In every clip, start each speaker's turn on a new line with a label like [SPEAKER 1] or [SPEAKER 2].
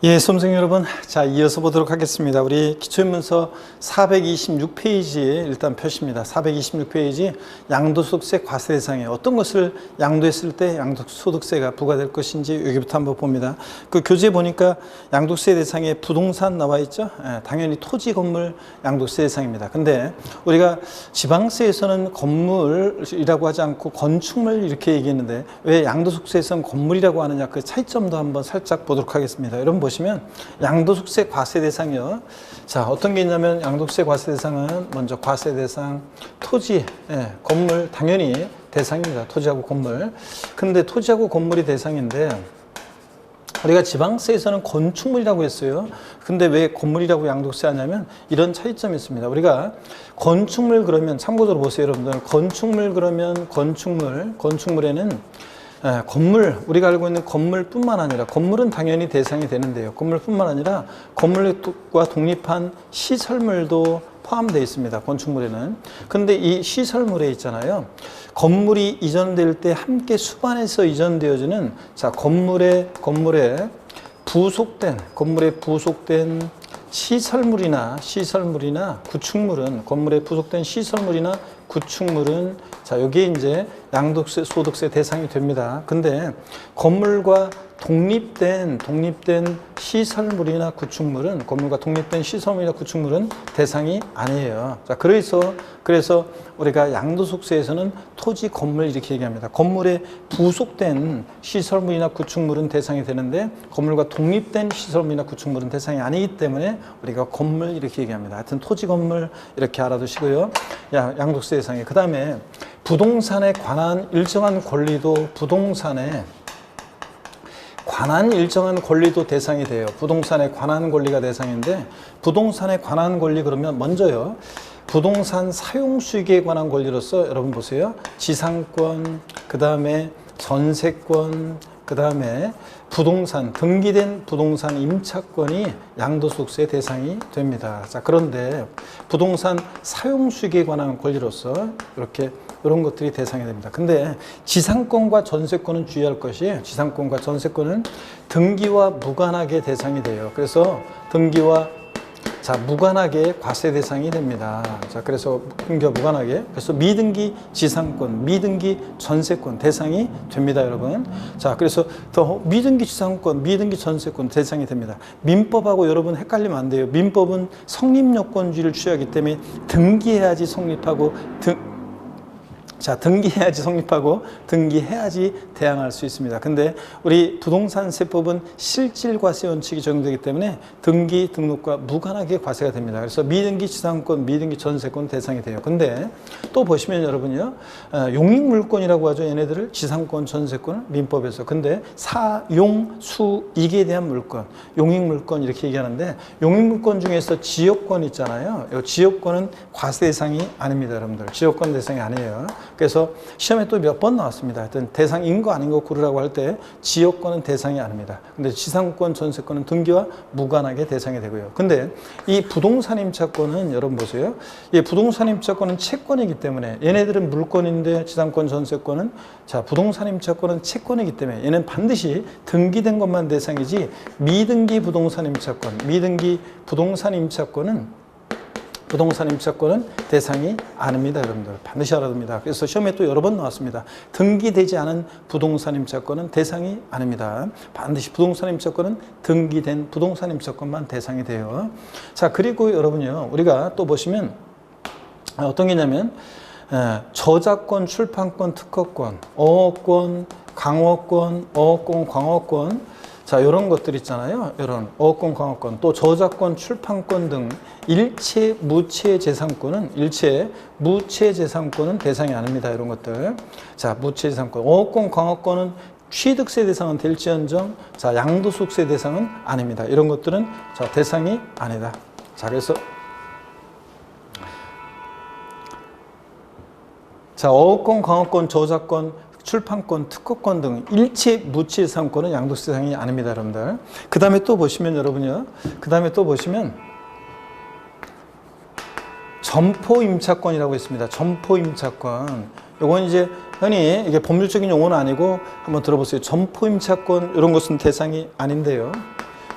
[SPEAKER 1] 예, 수험생 여러분, 자, 이어서 보도록 하겠습니다. 우리 기초인문서 426페이지에 일단 표시입니다. 426페이지 양도소득세 과세대상에 어떤 것을 양도했을 때 양도소득세가 부과될 것인지 여기부터 한번 봅니다. 그 교재 보니까 양도세 대상에 부동산 나와 있죠? 예, 당연히 토지, 건물 양도세 대상입니다. 근데 우리가 지방세에서는 건물이라고 하지 않고 건축물 이렇게 얘기했는데 왜 양도소득세에서는 건물이라고 하느냐, 그 차이점도 한번 살짝 보도록 하겠습니다. 여러분 보시면 양도소득세 과세 대상이요. 자, 어떤 게 있냐면 양도소득세 과세 대상은 먼저 과세 대상 토지, 건물 당연히 대상입니다. 토지하고 건물. 근데 토지하고 건물이 대상인데 우리가 지방세에서는 건축물이라고 했어요. 근데 왜 건물이라고 양도세 하냐면 이런 차이점이 있습니다. 우리가 건축물 그러면 참고적으로 보세요, 여러분들. 건축물 그러면 건축물에는 건물, 우리가 알고 있는 건물뿐만 아니라 건물은 당연히 대상이 되는데요. 건물뿐만 아니라 건물과 독립한 시설물도 포함되어 있습니다. 건축물에는. 근데 이 시설물에 있잖아요. 건물이 이전될 때 함께 수반해서 이전되어지는 건물에 부속된 시설물이나 구축물은 건물에 부속된 시설물이나 구축물은 여기에 이제 양도소득세 대상이 됩니다. 근데 건물과 독립된 시설물이나 구축물은 대상이 아니에요. 자, 그래서 우리가 양도소득세에서는 토지, 건물 이렇게 얘기합니다. 건물에 부속된 시설물이나 구축물은 대상이 되는데 건물과 독립된 시설물이나 구축물은 대상이 아니기 때문에 우리가 건물 이렇게 얘기합니다. 하여튼 토지, 건물 이렇게 알아두시고요. 양도소득세 대상에. 그 다음에 부동산에 관한 일정한 권리도 대상이 돼요. 부동산에 관한 권리가 대상인데 부동산에 관한 권리 그러면 먼저요. 부동산 사용 수익에 관한 권리로서 여러분 보세요. 지상권, 그 다음에 전세권, 그 다음에 부동산, 등기된 부동산 임차권이 양도소득세 대상이 됩니다. 자, 그런데 부동산 사용 수익에 관한 권리로서 이런 것들이 대상이 됩니다. 근데 지상권과 전세권은 주의할 것이 지상권과 전세권은 등기와 무관하게 대상이 돼요. 그래서 무관하게 과세 대상이 됩니다. 자, 그래서 등기와 무관하게. 그래서 미등기 지상권, 미등기 전세권 대상이 됩니다, 여러분. 자, 그래서 더 미등기 지상권, 미등기 전세권 대상이 됩니다. 민법하고 여러분 헷갈리면 안 돼요. 민법은 성립요건주의를 취하기 때문에 등기해야지 성립하고 등기해야지 성립하고 등기해야지 대항할 수 있습니다. 근데 우리 부동산세법은 실질과세 원칙이 적용되기 때문에 등기, 등록과 무관하게 과세가 됩니다. 그래서 미등기 지상권, 미등기 전세권 대상이 돼요. 근데 또 보시면 여러분요, 용익물권이라고 하죠. 얘네들을 지상권, 전세권을 민법에서. 근데 사용, 수, 이익에 대한 물권, 용익물권 이렇게 얘기하는데 용익물권 중에서 지역권 있잖아요. 이 지역권은 과세 대상이 아닙니다, 여러분들. 지역권 대상이 아니에요. 그래서 시험에 또 몇 번 나왔습니다. 하여튼 대상인 거 아닌 거 고르라고 할 때 지역권은 대상이 아닙니다. 근데 지상권, 전세권은 등기와 무관하게 대상이 되고요. 근데 이 부동산 임차권은 여러분 보세요. 이 부동산 임차권은 채권이기 때문에 얘네들은 물권인데 지상권, 전세권은 부동산 임차권은 채권이기 때문에 얘는 반드시 등기된 것만 대상이지 미등기 부동산 임차권은 대상이 아닙니다, 여러분들. 반드시 알아야 됩니다. 그래서 시험에 또 여러 번 나왔습니다. 등기되지 않은 부동산 임차권은 대상이 아닙니다. 반드시 부동산 임차권은 등기된 부동산 임차권만 대상이 돼요. 자, 그리고 여러분요, 우리가 또 보시면 어떤 게 있냐면 저작권, 출판권, 특허권, 어업권, 광어권, 자, 이런 것들 있잖아요. 이런 어업권, 광어권, 또 저작권, 출판권 등 일체 무체 재산권은 대상이 아닙니다. 이런 것들. 자, 무체 재산권, 어업권, 광어권은 취득세 대상은 될지언정 양도소득세 대상은 아닙니다. 이런 것들은 대상이 아니다. 자, 그래서 어업권, 광어권, 저작권, 출판권, 특허권 등 일체 무체 재산권은 양도세 대상이 아닙니다, 여러분들. 그 다음에 또 보시면 여러분요. 점포임차권이라고 있습니다. 점포임차권. 요건 이제 흔히 이게 법률적인 용어는 아니고 한번 들어보세요. 점포임차권 이런 것은 대상이 아닌데요.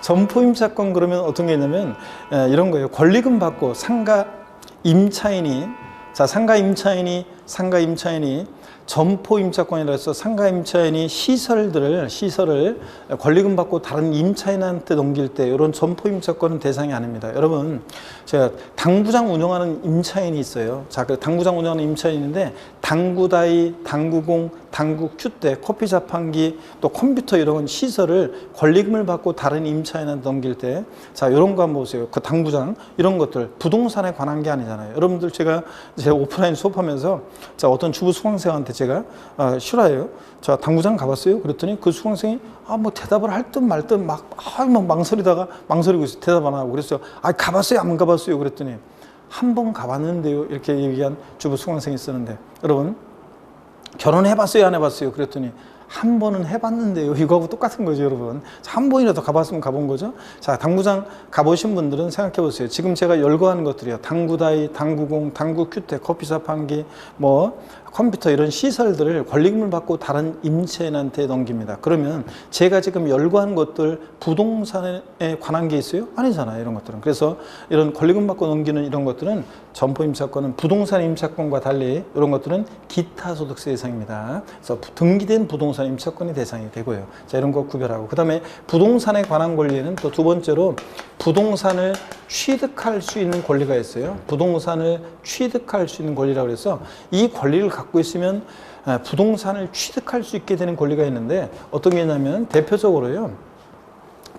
[SPEAKER 1] 점포임차권 그러면 어떤 게 있냐면 이런 거예요. 권리금 받고 상가 임차인이 점포 임차권이라 해서 상가 임차인이 시설을 권리금 받고 다른 임차인한테 넘길 때 이런 점포 임차권은 대상이 아닙니다. 여러분, 제가 당구장 운영하는 임차인이 있어요. 자, 그 당구장 운영하는 임차인인데 당구다이, 당구공, 당구 큐대, 커피 자판기, 또 컴퓨터 이런 시설을 권리금을 받고 다른 임차인한테 넘길 때, 자, 이런 거 한번 보세요. 그 당구장 이런 것들 부동산에 관한 게 아니잖아요. 여러분들 제가 오프라인 수업하면서 자, 어떤 주부 수강생한테 제가 실화예요. 자, 당구장 가봤어요? 그랬더니 그 수강생이 뭐 대답을 할 듯 말 듯 막 망설이고 있어요. 대답 안 하고. 그랬어요. 가봤어요? 안 가봤어요? 그랬더니 한 번 가봤는데요. 이렇게 얘기한 주부 수강생이 있었는데, 여러분 결혼해봤어요? 안 해봤어요? 그랬더니 한 번은 해봤는데요. 이거하고 똑같은 거죠, 여러분. 한 번이라도 가봤으면 가본 거죠. 자, 당구장 가보신 분들은 생각해 보세요. 지금 제가 열거하는 것들이요. 당구다이, 당구공, 당구 큐대, 커피 자판기, 컴퓨터 이런 시설들을 권리금을 받고 다른 임차인한테 넘깁니다. 그러면 제가 지금 열거한 것들 부동산에 관한 게 있어요? 아니잖아요, 이런 것들은. 그래서 이런 권리금 받고 넘기는 이런 것들은 점포 임차권은 부동산 임차권과 달리 이런 것들은 기타 소득세 대상입니다. 그래서 등기된 부동산 임차권이 대상이 되고요. 자, 이런 거 구별하고, 그 다음에 부동산에 관한 권리에는 또 두 번째로 부동산을 취득할 수 있는 권리가 있어요. 부동산을 취득할 수 있는 권리라고 해서 이 권리를 갖고 있으면 부동산을 취득할 수 있게 되는 권리가 있는데, 어떤 게 있냐면 대표적으로요.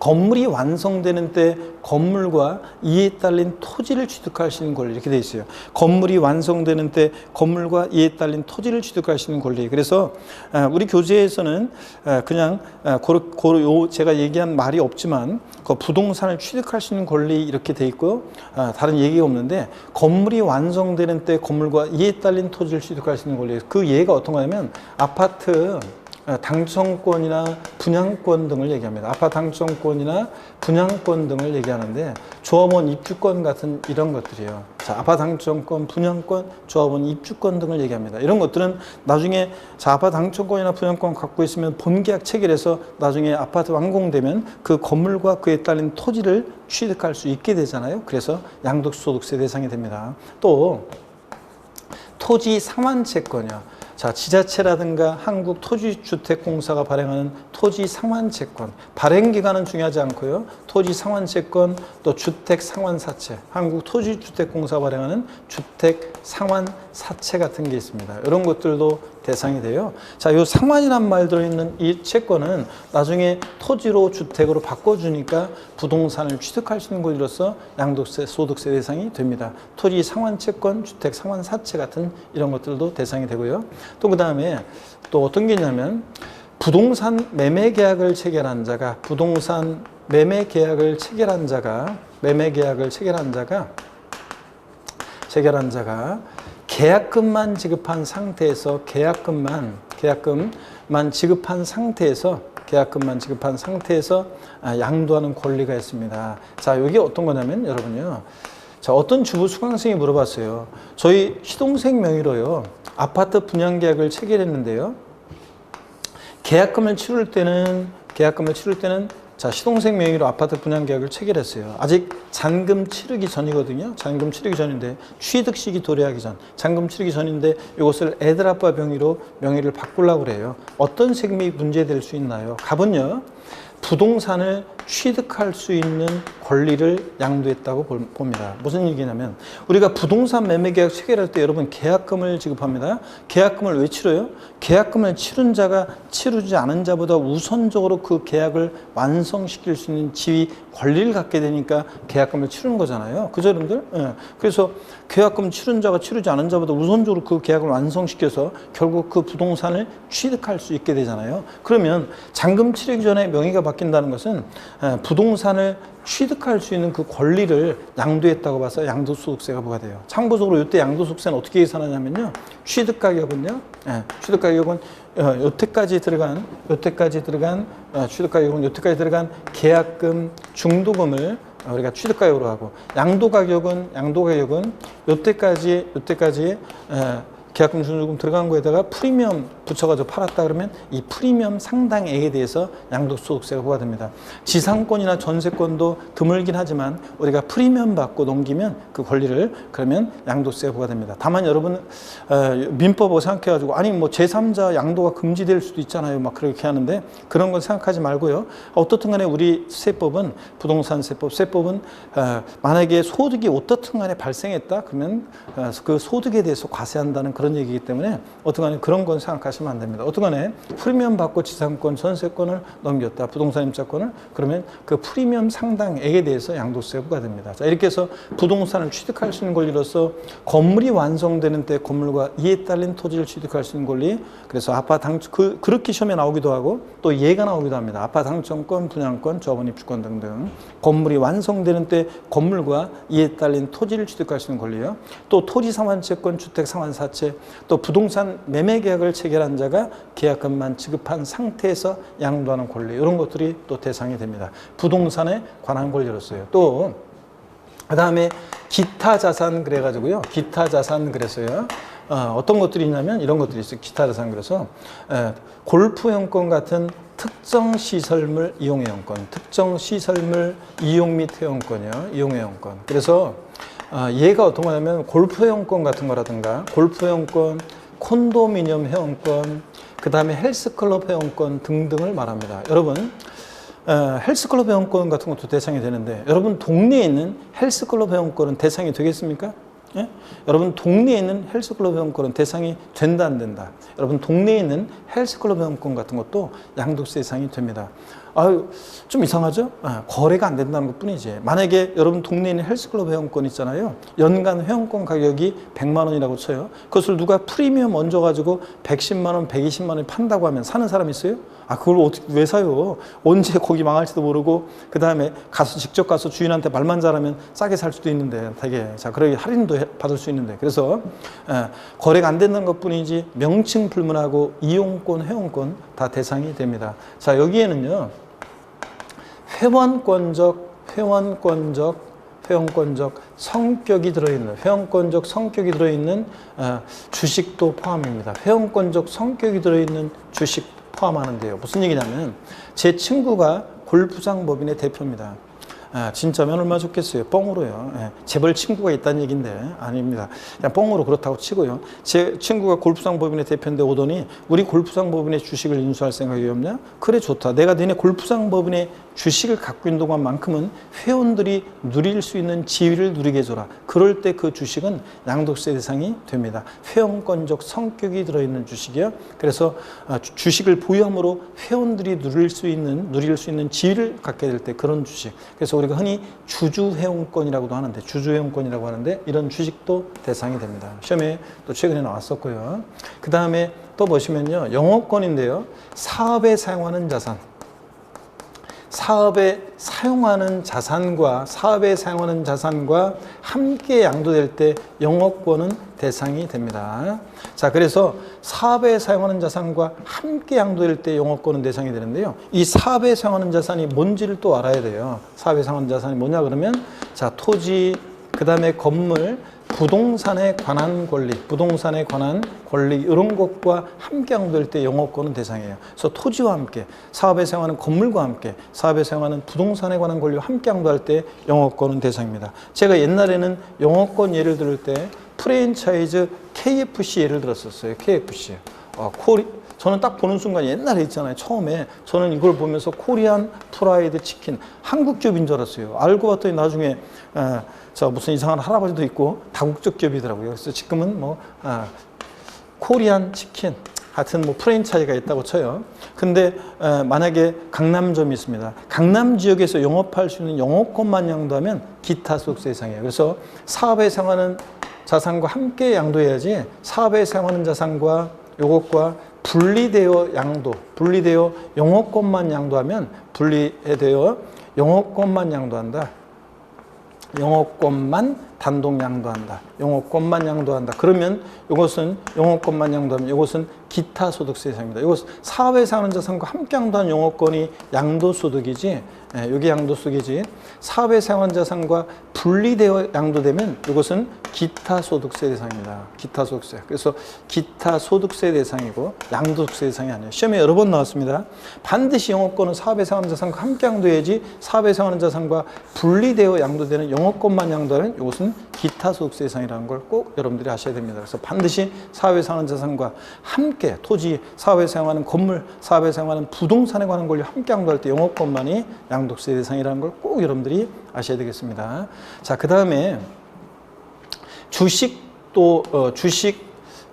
[SPEAKER 1] 건물이 완성되는 때 건물과 이에 딸린 토지를 취득할 수 있는 권리, 이렇게 돼 있어요. 건물이 완성되는 때 건물과 이에 딸린 토지를 취득할 수 있는 권리. 그래서 우리 교재에서는 그냥 제가 얘기한 말이 없지만 그 부동산을 취득할 수 있는 권리 이렇게 돼 있고 다른 얘기가 없는데, 건물이 완성되는 때 건물과 이에 딸린 토지를 취득할 수 있는 권리, 그 예가 어떤 거냐면 아파트 당첨권이나 분양권 등을 얘기합니다. 아파트 당첨권이나 분양권 등을 얘기하는데, 조합원 입주권 같은 이런 것들이에요. 자, 아파트 당첨권, 분양권, 조합원 입주권 등을 얘기합니다. 이런 것들은 나중에 아파트 당첨권이나 분양권 갖고 있으면 본계약 체결해서 나중에 아파트 완공되면 그 건물과 그에 딸린 토지를 취득할 수 있게 되잖아요. 그래서 양도소득세 대상이 됩니다. 또 토지 상환채권이요. 자, 지자체라든가 한국토지주택공사가 발행하는 토지상환채권, 발행기간은 중요하지 않고요. 토지상환채권, 또 주택상환사채, 한국토지주택공사가 발행하는 주택상환사채 같은 게 있습니다. 이런 것들도 대상이 돼요. 자, 이 상환이란 말 들어있는 이 채권은 나중에 토지로 주택으로 바꿔주니까 부동산을 취득할 수 있는 권리로서 양도세, 소득세 대상이 됩니다. 토지 상환채권, 주택 상환사채 같은 이런 것들도 대상이 되고요. 또 그 다음에 또 어떤 게 있냐면, 부동산 매매 계약을 체결한 자가 계약금만 지급한 상태에서 양도하는 권리가 있습니다. 자, 이게 어떤 거냐면 여러분요. 자, 어떤 주부 수강생이 물어봤어요. 저희 시동생 명의로요. 아파트 분양 계약을 체결했는데요. 계약금을 치를 때는 자, 시동생 명의로 아파트 분양 계약을 체결했어요. 아직 잔금 치르기 전이거든요. 잔금 치르기 전인데, 취득 시기 도래하기 전, 잔금 치르기 전인데 이것을 애들 아빠 명의를 바꾸려고 그래요. 어떤 세금이 문제될 수 있나요? 갑은요, 부동산을 취득할 수 있는 권리를 양도했다고 봅니다. 무슨 얘기냐면, 우리가 부동산 매매 계약 체결할 때 여러분 계약금을 지급합니다. 계약금을 왜 치러요? 계약금을 치른 자가 치르지 않은 자보다 우선적으로 그 계약을 완성시킬 수 있는 지위, 권리를 갖게 되니까 계약금을 치르는 거잖아요. 그죠, 여러분들? 예. 그래서 계약금 치른 자가 치르지 않은 자보다 우선적으로 그 계약을 완성시켜서 결국 그 부동산을 취득할 수 있게 되잖아요. 그러면 잔금 치르기 전에 명의가 바뀐다는 것은 부동산을 취득할 수 있는 그 권리를 양도했다고 봐서 양도소득세가 부과돼요. 참고적으로 이때 양도소득세는 어떻게 계산하냐면요. 취득가격은 여태까지 들어간 계약금, 중도금을 우리가 취득가격으로 하고, 양도가격은 여태까지 계약금, 준수금 들어간 거에다가 프리미엄 붙여가지고 팔았다 그러면 이 프리미엄 상당액에 대해서 양도소득세가 부과됩니다. 지상권이나 전세권도 드물긴 하지만 우리가 프리미엄 받고 넘기면 그 권리를 그러면 양도세가 부과됩니다. 다만 여러분 민법을 생각해가지고 아니 뭐 제3자 양도가 금지될 수도 있잖아요. 막 그렇게 하는데 그런 건 생각하지 말고요. 어떻든 간에 우리 세법은 세법은 만약에 소득이 어떻든 간에 발생했다 그러면 그 소득에 대해서 과세한다는 그런 얘기이기 때문에 어떻든 간에 그런 건 생각하시면 안 됩니다. 어떻든 간에 프리미엄 받고 지상권, 전세권을 넘겼다. 부동산 임차권을 그러면 그 프리미엄 상당액에 대해서 양도세가 부과됩니다. 자, 이렇게 해서 부동산을 취득할 수 있는 권리로서 건물이 완성되는 때 건물과 이에 딸린 토지를 취득할 수 있는 권리, 그래서 아파트 당첨, 그렇게 시험에 나오기도 하고 또 예가 나오기도 합니다. 아파트 당첨권, 분양권, 조합원 입주권 등등 건물이 완성되는 때 건물과 이에 딸린 토지를 취득할 수 있는 권리요. 또 토지 상환채권, 주택 상환사채, 또 부동산 매매 계약을 체결한 자가 계약금만 지급한 상태에서 양도하는 권리, 이런 것들이 또 대상이 됩니다. 부동산에 관한 권리로서요. 또 그다음에 기타 자산 그래가지고요. 기타 자산 그래서요. 어떤 것들이 있냐면 이런 것들이 있어요. 기타 자산 그래서 골프용권 같은 특정 시설물 이용회원권, 특정 시설물 이용 및 회원권이요. 이용회원권. 그래서 얘가 어떤 거냐면 골프회원권 같은 거라든가 골프회원권, 콘도미니엄 회원권, 그 다음에 헬스클럽 회원권 등등을 말합니다. 여러분 헬스클럽 회원권 같은 것도 대상이 되는데 여러분 동네에 있는 헬스클럽 회원권은 대상이 되겠습니까? 예? 여러분 동네에 있는 헬스클럽 회원권은 대상이 된다 안 된다? 여러분 동네에 있는 헬스클럽 회원권 같은 것도 양도세 대상이 됩니다. 아유, 좀 이상하죠? 거래가 안 된다는 것 뿐이지. 만약에 여러분 동네에 있는 헬스클럽 회원권 있잖아요. 연간 회원권 가격이 100만 원이라고 쳐요. 그것을 누가 프리미엄 얹어가지고 110만 원, 120만 원에 판다고 하면 사는 사람 있어요? 그걸 어떻게, 왜 사요? 언제 거기 망할지도 모르고, 그 다음에 직접 가서 주인한테 말만 잘하면 싸게 살 수도 있는데, 되게. 자, 그러게 할인도 받을 수 있는데. 그래서, 거래가 안 된다는 것 뿐이지, 명칭 불문하고 이용권, 회원권 다 대상이 됩니다. 자, 여기에는요, 회원권적 성격이 들어있는, 회원권적 성격이 들어있는 주식도 포함입니다. 회원권적 성격이 들어있는 주식 포함하는데요. 무슨 얘기냐면 제 친구가 골프장 법인의 대표입니다. 진짜면 얼마나 좋겠어요. 뻥으로요. 재벌 친구가 있다는 얘기인데 아닙니다. 그냥 뻥으로 그렇다고 치고요. 제 친구가 골프장 법인의 대표인데 오더니 우리 골프장 법인의 주식을 인수할 생각이 없냐? 그래 좋다. 내가 너네 골프장 법인의 주식을 갖고 있는 동안만큼은 회원들이 누릴 수 있는 지위를 누리게 해줘라. 그럴 때 그 주식은 양도세 대상이 됩니다. 회원권적 성격이 들어있는 주식이요. 그래서 주식을 보유함으로 회원들이 누릴 수 있는 지위를 갖게 될 때 그런 주식. 그래서 우리가 흔히 주주회원권이라고도 하는데, 주주회원권이라고 하는데 이런 주식도 대상이 됩니다. 시험에 또 최근에 나왔었고요. 그 다음에 또 보시면요, 영업권인데요, 사업에 사용하는 자산. 사업에 사용하는 자산과 함께 양도될 때 영업권은 대상이 됩니다. 자, 그래서 사업에 사용하는 자산과 함께 양도될 때 영업권은 대상이 되는데요. 이 사업에 사용하는 자산이 뭔지를 또 알아야 돼요. 사업에 사용하는 자산이 뭐냐 그러면, 자, 토지, 그 다음에 건물, 부동산에 관한 권리 이런 것과 함께 양도될 때 영업권은 대상이에요. 그래서 토지와 함께, 사업에 사용하는 건물과 함께, 사업에 사용하는 부동산에 관한 권리와 함께 양도할 때 영업권은 대상입니다. 제가 옛날에는 영업권 예를 들을 때 프랜차이즈 KFC 예를 들었었어요. KFC. 저는 딱 보는 순간 옛날에 있잖아요. 처음에 저는 이걸 보면서 코리안 프라이드 치킨, 한국 기업인 줄 알았어요. 알고 봤더니 나중에 무슨 이상한 할아버지도 있고 다국적 기업이더라고요. 그래서 지금은 코리안 치킨, 하여튼 프랜차이즈가 있다고 쳐요. 근데 만약에 강남점이 있습니다. 강남 지역에서 영업할 수 있는 영업권만 양도하면 기타 소득세 대상이에요. 그래서 사업에 사용하는 자산과 함께 양도해야지, 사업에 사용하는 자산과 요것과 분리되어 영업권만 양도하면, 분리되어 영업권만 양도한다. 영업권만 단독 양도한다. 그러면 이것은 영업권만 양도하면 이것은 기타 소득세 대상입니다. 이거 사업에서 하는 자산과 함께 양도한 영업권이 양도소득이지, 이게 양도소득이지, 사업에서 하는 자산과 분리되어 양도되면 이것은 기타 소득세 대상입니다. 기타 소득세. 그래서 기타 소득세 대상이고 양도소득세 대상이 아니에요. 시험에 여러 번 나왔습니다. 반드시 영업권은 사업에서 하는 자산과 함께 양도해야지, 사업에서 하는 자산과 분리되어 양도되는 영업권만 양도하면 이것은 기타 소득세 대상이라는 걸 꼭 여러분들이 아셔야 됩니다. 그래서 반드시 사업에서 하는 자산과 함께, 토지, 사업에 사용하는 건물, 사업에 사용하는 부동산에 관한 권리 함께 양도할 때 영업권만이 양도세 대상이라는 걸 꼭 여러분들이 아셔야 되겠습니다. 자, 그 다음에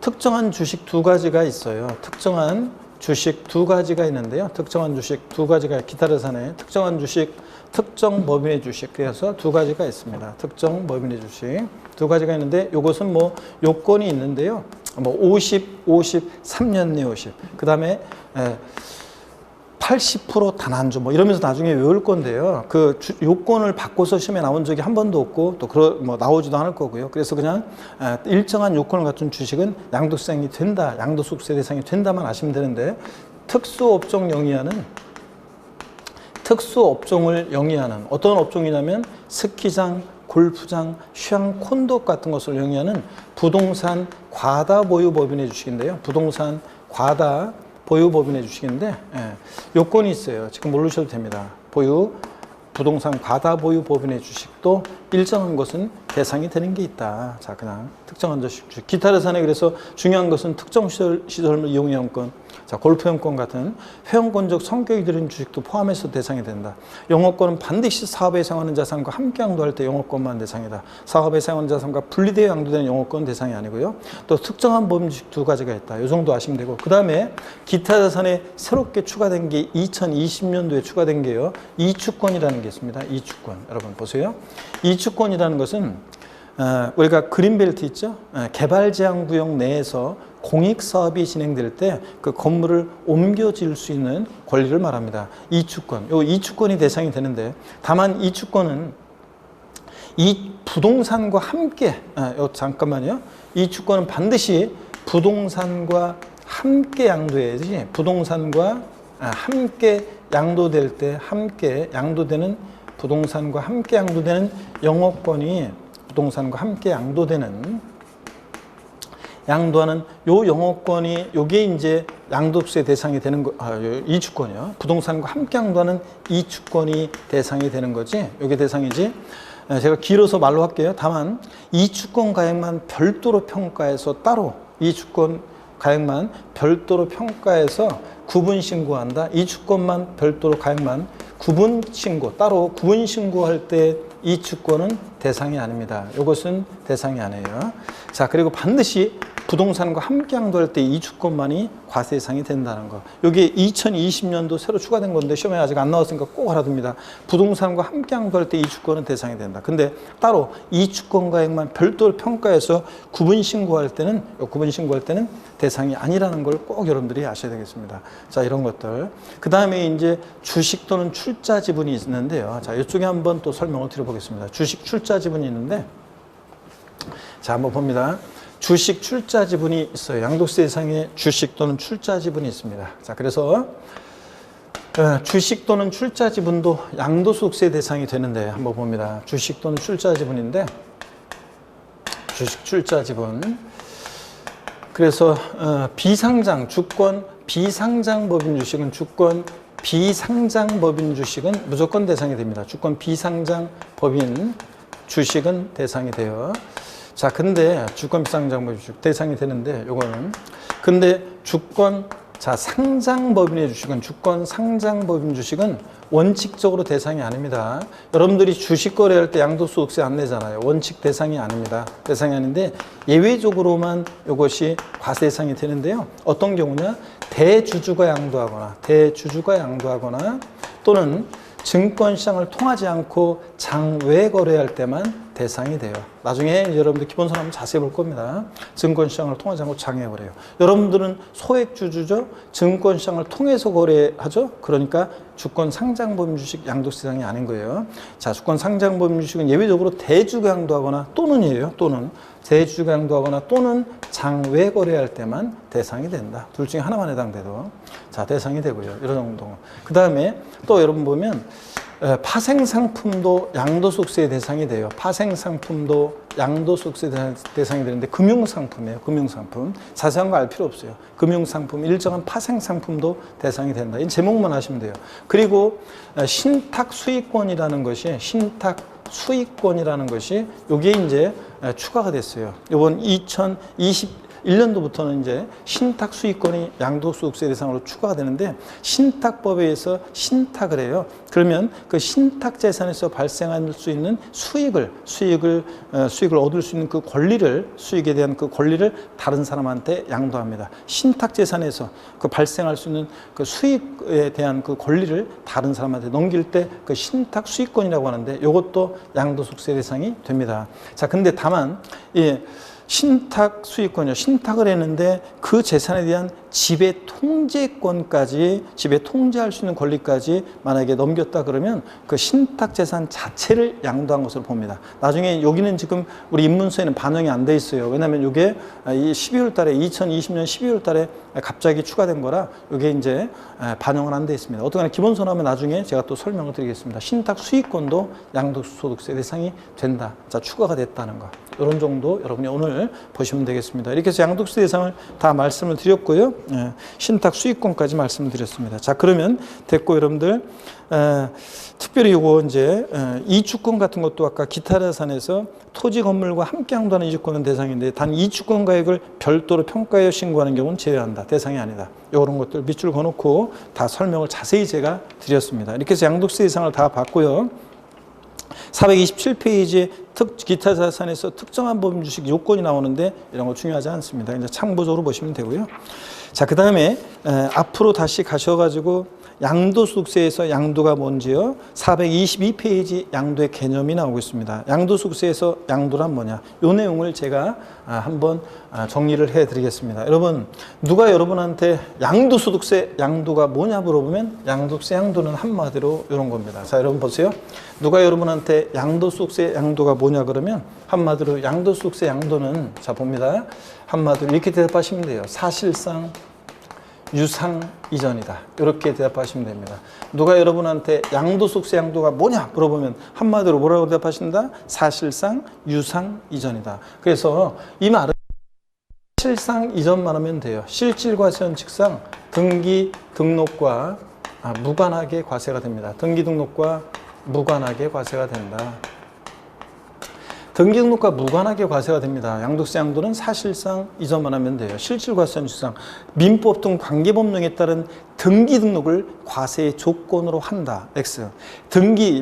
[SPEAKER 1] 특정한 주식 두 가지가 있어요. 특정한 주식 두 가지가 있는데요. 특정한 주식 두 가지가, 기타 자산에 특정한 주식, 특정 법인의 주식, 그래서 두 가지가 있습니다. 특정 법인의 주식 두 가지가 있는데, 이것은 뭐 요건이 있는데요. 뭐 50, 3년 내 50, 그 다음에 80% 단한주 뭐 이러면서 나중에 외울 건데요. 그 요건을 바꿔서 시험에 나온 적이 한 번도 없고 또 뭐 나오지도 않을 거고요. 그래서 그냥 일정한 요건을 갖춘 주식은 양도세 대상이 된다, 양도소득세 대상이 된다만 아시면 되는데, 특수업종을 영위하는 어떤 업종이냐면 스키장, 골프장, 휴양 콘도 같은 것을 영위하는 부동산 과다 보유 법인의 주식인데요. 부동산 과다 보유 법인의 주식인데, 요건이 있어요. 지금 모르셔도 됩니다. 부동산 과다 보유 법인의 주식도 일정한 것은 대상이 되는 게 있다. 자, 그냥 특정한 주식. 기타 자산에 그래서 중요한 것은 특정 시설물 이용회원권, 자, 골프회원권 같은 회원권적 성격이 들인 주식도 포함해서 대상이 된다. 영업권은 반드시 사업에 사용하는 자산과 함께 양도할 때 영업권만 대상이다. 사업에 사용하는 자산과 분리되어 양도되는 영업권은 대상이 아니고요. 또 특정한 법인 주식 두 가지가 있다. 이 정도 아시면 되고, 그 다음에 기타 자산에 새롭게 추가된 게 2020년도에 추가된 게요. 이주권이라는 게 있습니다. 이주권. 여러분 보세요. 이주권이라는 것은 우리가 그린벨트 있죠? 개발 제한 구역 내에서 공익 사업이 진행될 때 그 건물을 옮겨 지을 수 있는 권리를 말합니다. 이주권. 요 이주권이 대상이 되는데, 다만 이주권은 이 부동산과 함께, 잠깐만요. 이주권은 반드시 부동산과 함께 양도해야지, 부동산과 함께 양도될 때, 함께 양도되는 부동산과 함께 양도되는 영업권이, 부동산과 함께 양도하는 요 영업권이, 요게 이제 양도세 대상이 되는 거, 이주권이요. 부동산과 함께 양도하는 이주권이 대상이 되는 거지. 요게 대상이지. 제가 길어서 말로 할게요. 다만 이주권 가액만 별도로 평가해서 따로, 이주권 가액만 별도로 평가해서 구분 신고한다. 이주권만 별도로 가액만 구분 신고, 따로 구분 신고할 때 이주권은 대상이 아닙니다. 이것은 대상이 아니에요. 자, 그리고 반드시 부동산과 함께 양도할 때 이주권만이 과세 대상이 된다는 거. 여기 2020년도 새로 추가된 건데 시험에 아직 안 나왔으니까 꼭 알아둡니다. 부동산과 함께 양도할 때 이주권은 대상이 된다. 근데 따로 이주권 가액만 별도로 평가해서 구분 신고할 때는 대상이 아니라는 걸 꼭 여러분들이 아셔야 되겠습니다. 자, 이런 것들. 그 다음에 이제 주식 또는 출자 지분이 있는데요. 자, 이쪽에 한번 또 설명을 드려보겠습니다. 주식 출자 지분이 있는데, 자, 한번 봅니다. 주식 출자 지분이 있어요. 양도세 대상에 주식 또는 출자 지분이 있습니다. 자, 그래서 주식 또는 출자 지분도 양도소득세 대상이 되는데, 한번 봅니다. 주식 또는 출자 지분인데, 주식 출자 지분. 그래서 비상장, 주권 비상장 법인 주식은, 주권 비상장 법인 주식은 무조건 대상이 됩니다. 주권 비상장 법인 주식은 대상이 돼요. 자, 근데 주권 비상장 법인 주식 대상이 되는데, 요거는 근데 주권 상장 법인의 주식은, 주권 상장 법인 주식은 원칙적으로 대상이 아닙니다. 여러분들이 주식 거래할 때 양도소득세 안 내잖아요. 원칙 대상이 아닙니다. 대상이 아닌데 예외적으로만 이것이 과세 대상이 되는데요. 어떤 경우냐? 대주주가 양도하거나 또는 증권시장을 통하지 않고 장외 거래할 때만 대상이 돼요. 나중에 여러분들 기본서는 한번 자세히 볼 겁니다. 증권시장을 통하지 않고 장외거래요. 여러분들은 소액주주죠. 증권시장을 통해서 거래하죠. 그러니까 주권 상장법인 주식 양도세 대상이 아닌 거예요. 자, 주권 상장법인 주식은 예외적으로 대주가 양도하거나 또는이에요. 또는 대주가 양도하거나 또는 장외 거래할 때만 대상이 된다. 둘 중에 하나만 해당돼도 자 대상이 되고요. 이런 정도. 그 다음에 또 여러분 보면 파생상품도 양도소득세 대상이 돼요. 파생상품도 양도소득세 대상이 되는데 금융상품이에요. 금융상품. 자세한 거 알 필요 없어요. 금융상품, 일정한 파생상품도 대상이 된다. 이 제목만 하시면 돼요. 그리고 신탁수익권이라는 것이 신탁수익권이라는 것이 이게 이제 추가가 됐어요. 이번 2021년도부터는 이제 신탁 수익권이 양도소득세 대상으로 추가가 되는데 신탁법에 의해서 신탁을 해요. 그러면 그 신탁 재산에서 발생할 수 있는 수익을 얻을 수 있는 그 권리를 수익에 대한 그 권리를 다른 사람한테 양도합니다. 신탁 재산에서 그 발생할 수 있는 그 수익에 대한 그 권리를 다른 사람한테 넘길 때 그 신탁 수익권이라고 하는데 이것도 양도소득세 대상이 됩니다. 자, 근데 다만 신탁 수익권이요. 신탁을 했는데 그 재산에 대한 지배 통제권까지, 지배 통제할 수 있는 권리까지 만약에 넘겼다 그러면 그 신탁 재산 자체를 양도한 것으로 봅니다. 나중에 여기는 지금 우리 입문서에는 반영이 안 돼 있어요. 왜냐하면 이게 이 12월 달에 2020년 12월 달에 갑자기 추가된 거라 이게 이제 반영은 안 돼 있습니다. 어떻거나 기본서 나오면 나중에 제가 또 설명을 드리겠습니다. 신탁 수익권도 양도소득세 대상이 된다. 자, 추가가 됐다는 거. 이런 정도 여러분이 오늘 보시면 되겠습니다. 이렇게 해서 양도세 대상을 다 말씀을 드렸고요. 신탁 수익권까지 말씀을 드렸습니다. 자, 그러면 됐고 여러분들 특별히 이거 이제 이주권 같은 것도 아까 기타 자산에서 토지 건물과 함께 양도하는 이주권은 대상인데 단 이주권 가액을 별도로 평가하여 신고하는 경우는 제외한다. 대상이 아니다. 이런 것들 밑줄 그어놓고 다 설명을 자세히 제가 드렸습니다. 이렇게 해서 양도세 대상을 다 봤고요. 427페이지에 기타 자산에서 특정한 법인 주식 요건이 나오는데 이런 거 중요하지 않습니다. 이제 참고적으로 보시면 되고요. 자, 그 다음에 앞으로 다시 가셔가지고 양도소득세에서 양도가 뭔지요? 422페이지 양도의 개념이 나오고 있습니다. 양도소득세에서 양도란 뭐냐? 이 내용을 제가 한번 정리를 해드리겠습니다. 여러분, 누가 여러분한테 양도소득세 양도가 뭐냐 물어보면 양도세 양도는 한마디로 이런 겁니다. 자, 여러분 보세요. 누가 여러분한테 양도소득세 양도가 뭐냐 그러면 한마디로 양도소득세 양도는 자 봅니다. 한마디로 이렇게 대답하시면 돼요. 사실상 유상 이전이다. 이렇게 대답하시면 됩니다. 누가 여러분한테 양도소득세 양도가 뭐냐 물어보면 한마디로 뭐라고 대답하신다? 사실상 유상 이전이다. 그래서 이 말은 사실상 이전만 하면 돼요. 실질과세원칙상 등기 등록과 무관하게 과세가 됩니다. 등기 등록과 무관하게 과세가 된다. 등기 등록과 무관하게 과세가 됩니다. 양도세 양도는 사실상 이전만 하면 돼요. 실질과세원칙상 민법 등 관계법령에 따른 등기 등록을 과세의 조건으로 한다. X.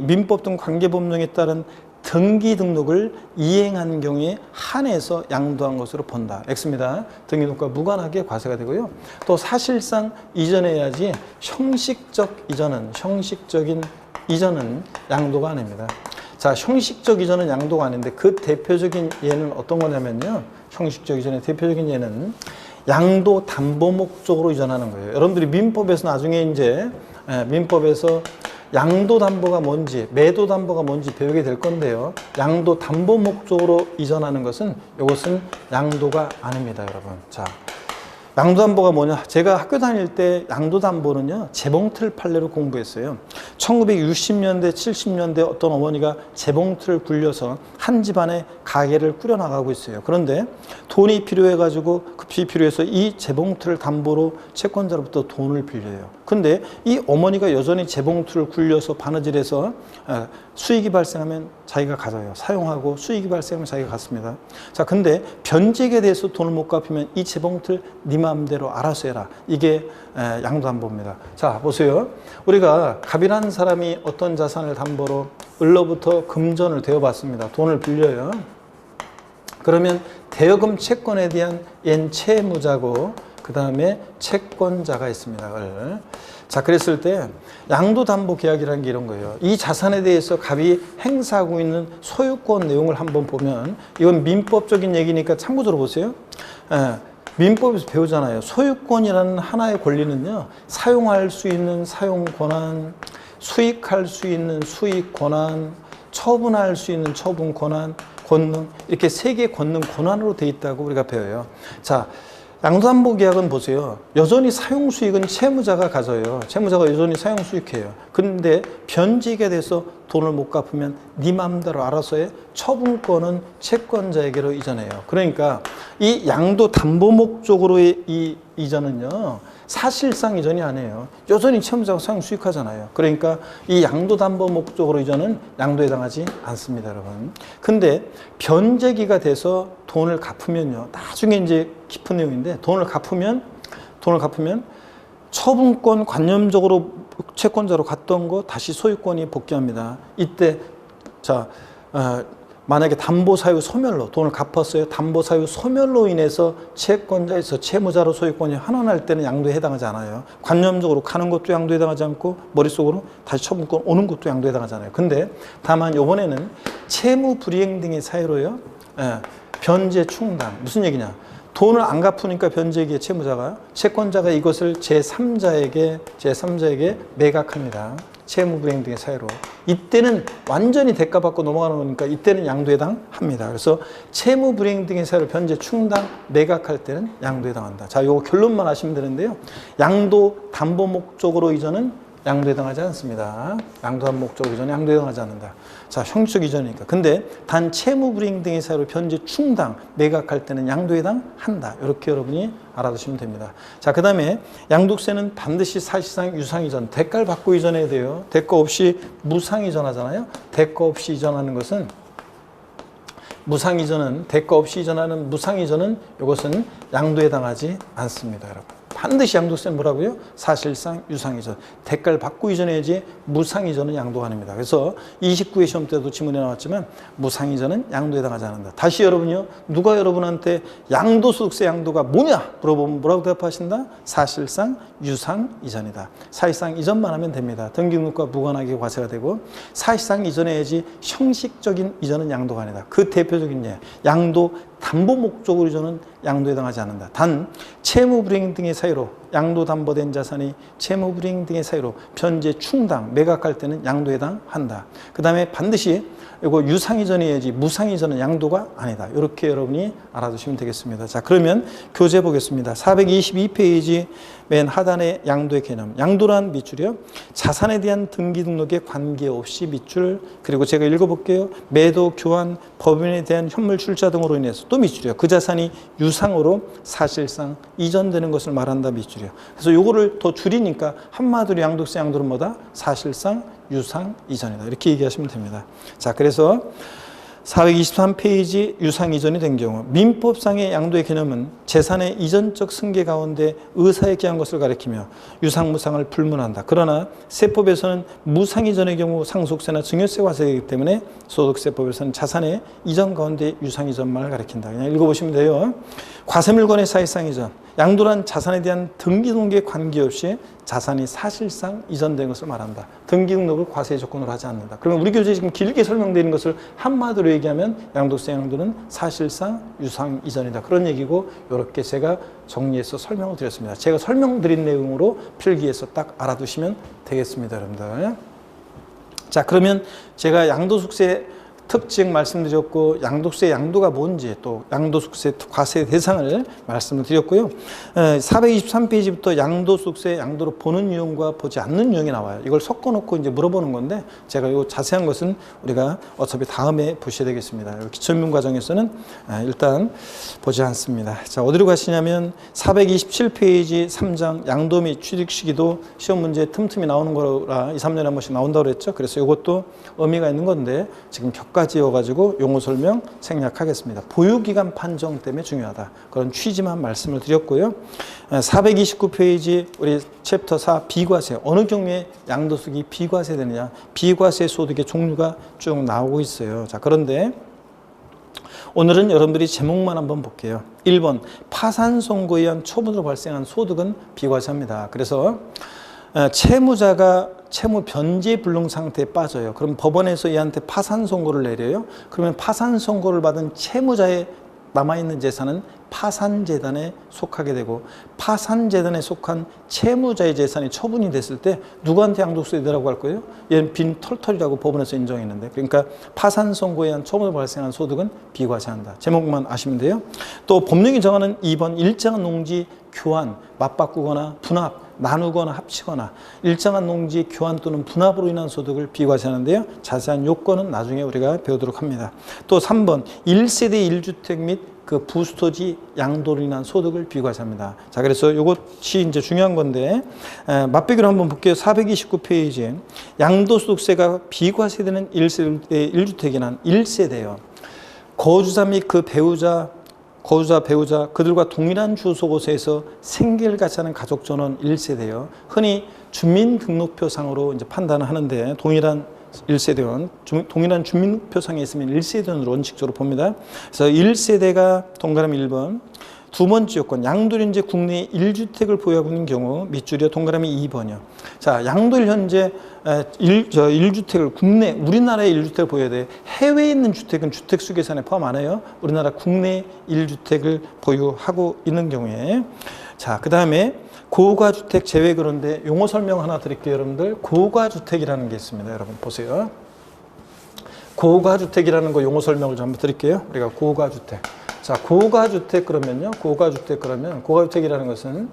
[SPEAKER 1] 민법 등 관계법령에 따른 등기 등록을 이행한 경우에 한해서 양도한 것으로 본다. X입니다. 등기 등록과 무관하게 과세가 되고요. 또 사실상 이전해야지 형식적인 이전은 양도가 아닙니다. 자, 형식적 이전은 양도가 아닌데 그 대표적인 예는 어떤 거냐면요. 형식적 이전의 대표적인 예는 양도 담보 목적으로 이전하는 거예요. 여러분들이 민법에서 나중에 이제 민법에서 양도 담보가 뭔지, 매도 담보가 뭔지 배우게 될 건데요. 양도 담보 목적으로 이전하는 것은 이것은 양도가 아닙니다, 여러분. 자, 양도담보가 뭐냐? 제가 학교 다닐 때 양도담보는요, 재봉틀 판례로 공부했어요. 1960년대, 70년대 어떤 어머니가 재봉틀을 굴려서 한 집안의 가게를 꾸려나가고 있어요. 그런데 돈이 필요해가지고 급히 필요해서 이 재봉틀을 담보로 채권자로부터 돈을 빌려요. 근데 이 어머니가 여전히 재봉틀을 굴려서 바느질해서 수익이 발생하면 자기가 가져요. 사용하고 수익이 발생하면 자기가 갖습니다. 자, 근데 변제액에 대해서 돈을 못 갚으면 이 재봉틀 네 마음대로 알아서 해라. 이게 양도담보입니다. 자, 보세요. 우리가 갑이라는 사람이 어떤 자산을 담보로 을로부터 금전을 대여받습니다. 돈을 빌려요. 그러면 대여금 채권에 대한 얜 채무자고 그 다음에 채권자가 있습니다. 자, 그랬을 때 양도담보계약이라는 게 이런 거예요. 이 자산에 대해서 갑이 행사하고 있는 소유권 내용을 한번 보면, 이건 민법적인 얘기니까 참고 들어보세요. 민법에서 배우잖아요. 소유권이라는 하나의 권리는요, 사용할 수 있는 사용 권한, 수익할 수 있는 수익 권한, 처분할 수 있는 처분 권한, 권능, 이렇게 세 개의 권능 권한으로 돼 있다고 우리가 배워요. 자, 양도담보계약은 보세요. 여전히 사용수익은 채무자가 가져요. 채무자가 여전히 사용수익해요. 그런데 변제가 돼서 돈을 못 갚으면 네 마음대로 알아서 해. 처분권은 채권자에게로 이전해요. 그러니까 이 양도담보 목적으로의 이 이전은요, 사실상 이전이 아니에요. 여전히 채무자가 사용수익하잖아요. 그러니까 이 양도담보 목적으로 이전은 양도에 해당하지 않습니다, 여러분. 근데 변제기가 돼서 돈을 갚으면요, 나중에 이제 깊은 내용인데, 돈을 갚으면 처분권 관념적으로 채권자로 갔던 거 다시 소유권이 복귀합니다. 이때 만약에 담보사유 소멸로 돈을 갚았어요. 담보사유 소멸로 인해서 채권자에서 채무자로 소유권이 환원할 때는 양도에 해당하지 않아요. 관념적으로 가는 것도 양도에 해당하지 않고 머릿속으로 다시 처분권 오는 것도 양도에 해당하지 않아요. 근데 다만 이번에는 채무 불이행 등의 사유로요, 변제 충당. 무슨 얘기냐? 돈을 안 갚으니까 변제기의 채무자가, 채권자가 이것을 제3자에게 매각합니다. 채무 불이행 등의 사유로. 이때는 완전히 대가 받고 넘어가는 거니까 이때는 양도에 해당합니다. 그래서 채무 불이행 등의 사유로 변제 충당 매각할 때는 양도에 해당한다. 자, 요거 결론만 아시면 되는데요. 양도 담보 목적으로 이전은 양도에 해당하지 않습니다. 양도담보 목적으로 이전은 양도에 해당하지 않는다. 자, 형식 이전이니까. 근데 단 채무 불이행 등의 사유로 변제 충당 매각할 때는 양도에 해당한다. 이렇게 여러분이 알아두시면 됩니다. 자, 그 다음에 양도세는 반드시 사실상 유상이전, 대가를 받고 이전해야 돼요. 대가 없이 무상이전하잖아요. 대가 없이 이전하는 것은, 무상이전은, 대가 없이 이전하는 무상이전은 이것은 양도에 해당하지 않습니다, 여러분. 반드시 양도세는 뭐라고요? 사실상 유상이전. 대가를 받고 이전해야지 무상이전은 양도가 아닙니다. 그래서 29회 시험 때도 지문에 나왔지만 무상이전은 양도에 해당하지 않는다. 다시 여러분요, 누가 여러분한테 양도소득세 양도가 뭐냐 물어보면 뭐라고 대답하신다? 사실상 유상이전이다. 사실상 이전만 하면 됩니다. 등기등록과 무관하게 과세가 되고, 사실상 이전해야지 형식적인 이전은 양도가 아니다. 그 대표적인 예, 양도 담보 목적으로 이전은 양도에 해당하지 않는다. 단 채무 불이행 등의 사유로, 양도 담보된 자산이 채무 불이행 등의 사유로 변제 충당 매각할 때는 양도에 해당한다. 그 다음에 반드시 이거 유상이전이어야지 무상이전은 양도가 아니다. 이렇게 여러분이 알아두시면 되겠습니다. 자, 그러면 교재 보겠습니다. 422페이지 맨 하단의 양도의 개념. 양도란 밑줄이요, 자산에 대한 등기 등록에 관계없이 밑줄, 그리고 제가 읽어볼게요. 매도, 교환, 법인에 대한 현물 출자 등으로 인해서 또 밑줄이요, 그 자산이 유상으로 사실상 이전되는 것을 말한다. 밑줄이요. 그래서 요거를 더 줄이니까 한마디로 양도세 양도는 뭐다? 사실상 유상 이전이다. 이렇게 얘기하시면 됩니다. 자, 그래서 423페이지 유상 이전이 된 경우, 민법상의 양도의 개념은 재산의 이전적 승계 가운데 의사에 기한 것을 가리키며 유상 무상을 불문한다. 그러나 세법에서는 무상 이전의 경우 상속세나 증여세 과세이기 때문에 소득세법에서는 자산의 이전 가운데 유상 이전만을 가리킨다. 그냥 읽어보시면 돼요. 과세물건의 사실상 이전, 양도란 자산에 대한 등기 등록에 관계없이 자산이 사실상 이전된 것을 말한다. 등기 등록을 과세 조건으로 하지 않는다. 그러면 우리 교재에 지금 길게 설명되는 것을 한마디로 얘기하면 양도세 양도는 사실상 유상 이전이다. 그런 얘기고, 이렇게 제가 정리해서 설명을 드렸습니다. 제가 설명드린 내용으로 필기해서 딱 알아두시면 되겠습니다, 여러분들. 자, 그러면 제가 양도소득세 특징 말씀드렸고, 양도세 양도가 뭔지, 또 양도소득세 과세 대상을 말씀을 드렸고요. 423페이지부터 양도소득세 양도로 보는 유형과 보지 않는 유형이 나와요. 이걸 섞어놓고 이제 물어보는 건데, 제가 이 자세한 것은 우리가 어차피 다음에 보셔야 되겠습니다. 기초인문 과정에서는 일단 보지 않습니다. 자, 어디로 가시냐면 427페이지 3장 양도 및 취득 시기도 시험 문제 틈틈이 나오는 거라 2, 3년에 한 번씩 나온다고 그랬죠. 그래서 이것도 의미가 있는 건데, 지금 격가지어가지고 용어 설명 생략하겠습니다. 보유기간 판정 때문에 중요하다. 그런 취지만 말씀을 드렸고요. 429페이지 우리 챕터 4 비과세, 어느 경우에 양도소득이 비과세되느냐, 비과세 소득의 종류가 쭉 나오고 있어요. 자, 그런데 오늘은 여러분들이 제목만 한번 볼게요. 1번, 파산 선고에 의한 처분으로 발생한 소득은 비과세입니다. 그래서 채무자가 채무 변제 불능 상태에 빠져요. 그럼 법원에서 얘한테 파산 선고를 내려요. 그러면 파산 선고를 받은 채무자의 남아있는 재산은 파산재단에 속하게 되고, 파산재단에 속한 채무자의 재산이 처분이 됐을 때 누구한테 양도세 내라고 할 거예요? 얘는 빈 털털이라고 법원에서 인정했는데, 그러니까 파산 선고에 의한 처분으로 발생한 소득은 비과세한다. 제목만 아시면 돼요. 또 법령이 정하는 2번, 일정한 농지 교환, 맞바꾸거나 분합, 나누거나 합치거나 일정한 농지 교환 또는 분합으로 인한 소득을 비과세하는데요. 자세한 요건은 나중에 우리가 배우도록 합니다. 또 3번, 1세대 1주택 및 그 부수토지 양도로 인한 소득을 비과세합니다. 자, 그래서 이것이 이제 중요한 건데, 맛배기로 한번 볼게요. 429페이지. 양도소득세가 비과세되는 1세대 1주택이란 1세대요. 거주자 및 그 배우자, 그들과 동일한 주소 곳에서 생계를 같이 하는 가족 전원 1세대요. 흔히 주민등록표상으로 이제 판단을 하는데, 동일한 1세대원, 동일한 주민등록표상에 있으면 1세대원으로 원칙적으로 봅니다. 그래서 1세대가 동그라미 1번. 두 번째 요건, 양도일 현재 국내에 1주택을 보유하고 있는 경우 밑줄이요, 동그라미 2번이요. 자, 양도일 현재 1주택을 국내, 우리나라에 1주택을 보여야 돼. 해외에 있는 주택은 주택수 계산에 포함 안 해요. 우리나라 국내 1주택을 보유하고 있는 경우에. 자, 그 다음에 고가주택 제외. 그런데 용어 설명 하나 드릴게요, 여러분들. 고가주택이라는 게 있습니다. 여러분 보세요. 고가주택이라는 거 용어 설명을 좀 한번 드릴게요. 우리가 고가주택. 자, 고가주택 그러면요. 고가주택이라는 것은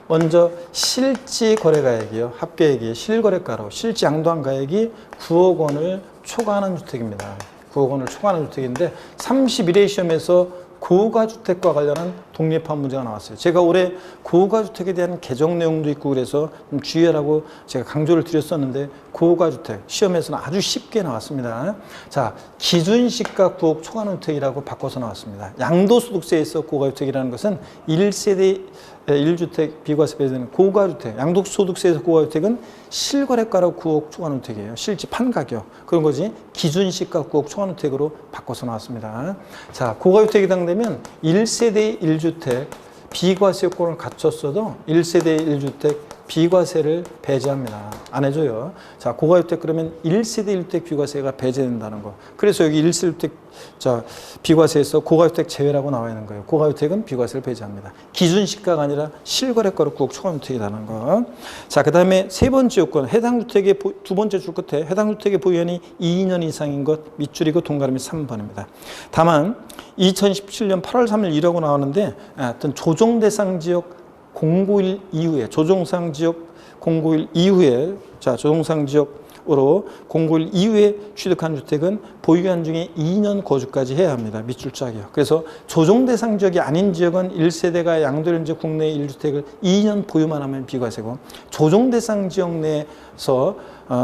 [SPEAKER 1] 먼저 실지 거래가액이요. 합계액이 실거래가로 실지 양도한 가액이 9억 원을 초과하는 주택입니다. 9억 원을 초과하는 주택인데 31회 시험에서 고가주택과 관련한 독립한 문제가 나왔어요. 제가 올해 고가주택에 대한 개정 내용도 있고 그래서 좀 주의하라고 제가 강조를 드렸었는데, 고가주택 시험에서는 아주 쉽게 나왔습니다. 자, 기준시가 9억 초과하는 주택이라고 바꿔서 나왔습니다. 양도소득세에서 고가주택이라는 것은 1세대 1주택 비과세 배제되는 고가주택, 양도소득세에서 고가주택은 실거래가로 9억 초과하는 주택이에요. 실지 판가격. 그런 거지. 기준시가 9억 초과하는 주택으로 바꿔서 나왔습니다. 자, 고가주택에 해당되면 1세대 1주택 비과세 요건을 갖췄어도 1세대 1주택 비과세를 배제합니다. 안 해줘요. 자, 고가주택 그러면 1세대 1주택 비과세가 배제된다는 거. 그래서 여기 1세대 1주택 비과세에서 고가주택 제외라고 나와 있는 거예요. 고가주택은 비과세를 배제합니다. 기준시가가 아니라 실거래가로 9억 초과주택이라는 거. 자, 그 다음에 세 번째 요건, 해당 주택의 두 번째 줄 끝에 해당 주택의 보유연이 2년 이상인 것 밑줄이고 동그라미 3번입니다. 다만 2017년 8월 3일 이라고 나오는데, 하여튼 조정 대상 지역 091 이후에, 조정상 지역 091 이후에, 자, 조정상 지역으로 091 이후에 취득한 주택은 보유기간 중에 2년 거주까지 해야 합니다. 밑줄 짝이요. 그래서 조정 대상 지역이 아닌 지역은 1세대가 양도일 현재 국내 1주택을 2년 보유만 하면 비과세고, 조정 대상 지역 내에서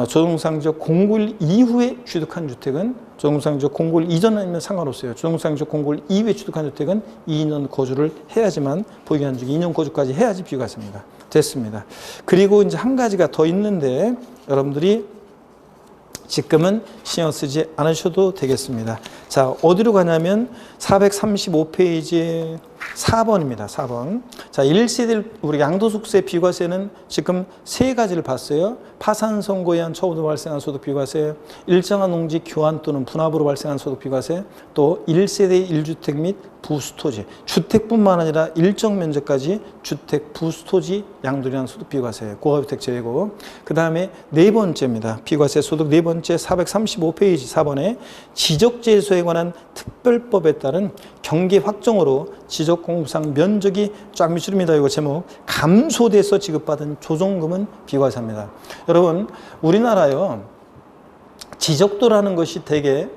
[SPEAKER 1] 조정상 지역 091 이후에 취득한 주택은, 조정상 지역 091 이전 아니면 상관없어요. 조정상 지역 091 이후에 취득한 주택은 2년 거주를 해야지만, 보유기간 중에 2년 거주까지 해야지 비과세입니다. 됐습니다. 그리고 이제 한 가지가 더 있는데 여러분들이 지금은 신경 쓰지 않으셔도 되겠습니다. 자, 어디로 가냐면 435페이지 4번입니다. 4번. 자, 1세대 우리 양도소득세 비과세는 지금 세 가지를 봤어요. 파산 선고에 의한 처분으로 발생한 소득 비과세, 일정한 농지 교환 또는 분합으로 발생한 소득 비과세, 또 1세대 1주택 및 부수토지, 주택뿐만 아니라 일정 면적까지 주택, 부수토지 양도에 의한 소득 비과세, 고가주택 제외고, 그 다음에 네 번째입니다. 비과세 소득 네 번째 435페이지 4번에 지적재소에 관한 특별법에 따른 경계 확정으로 지적공급상 면적이 쫙 밑줄입니다. 이거 제목, 감소돼서 지급받은 조정금은 비과세합니다. 여러분, 우리나라요, 지적도라는 것이 되게,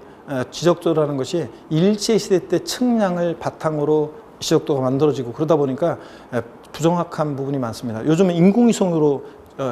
[SPEAKER 1] 지적도라는 것이 일제시대 때 측량을 바탕으로 지적도가 만들어지고 그러다 보니까 부정확한 부분이 많습니다. 요즘은 인공위성으로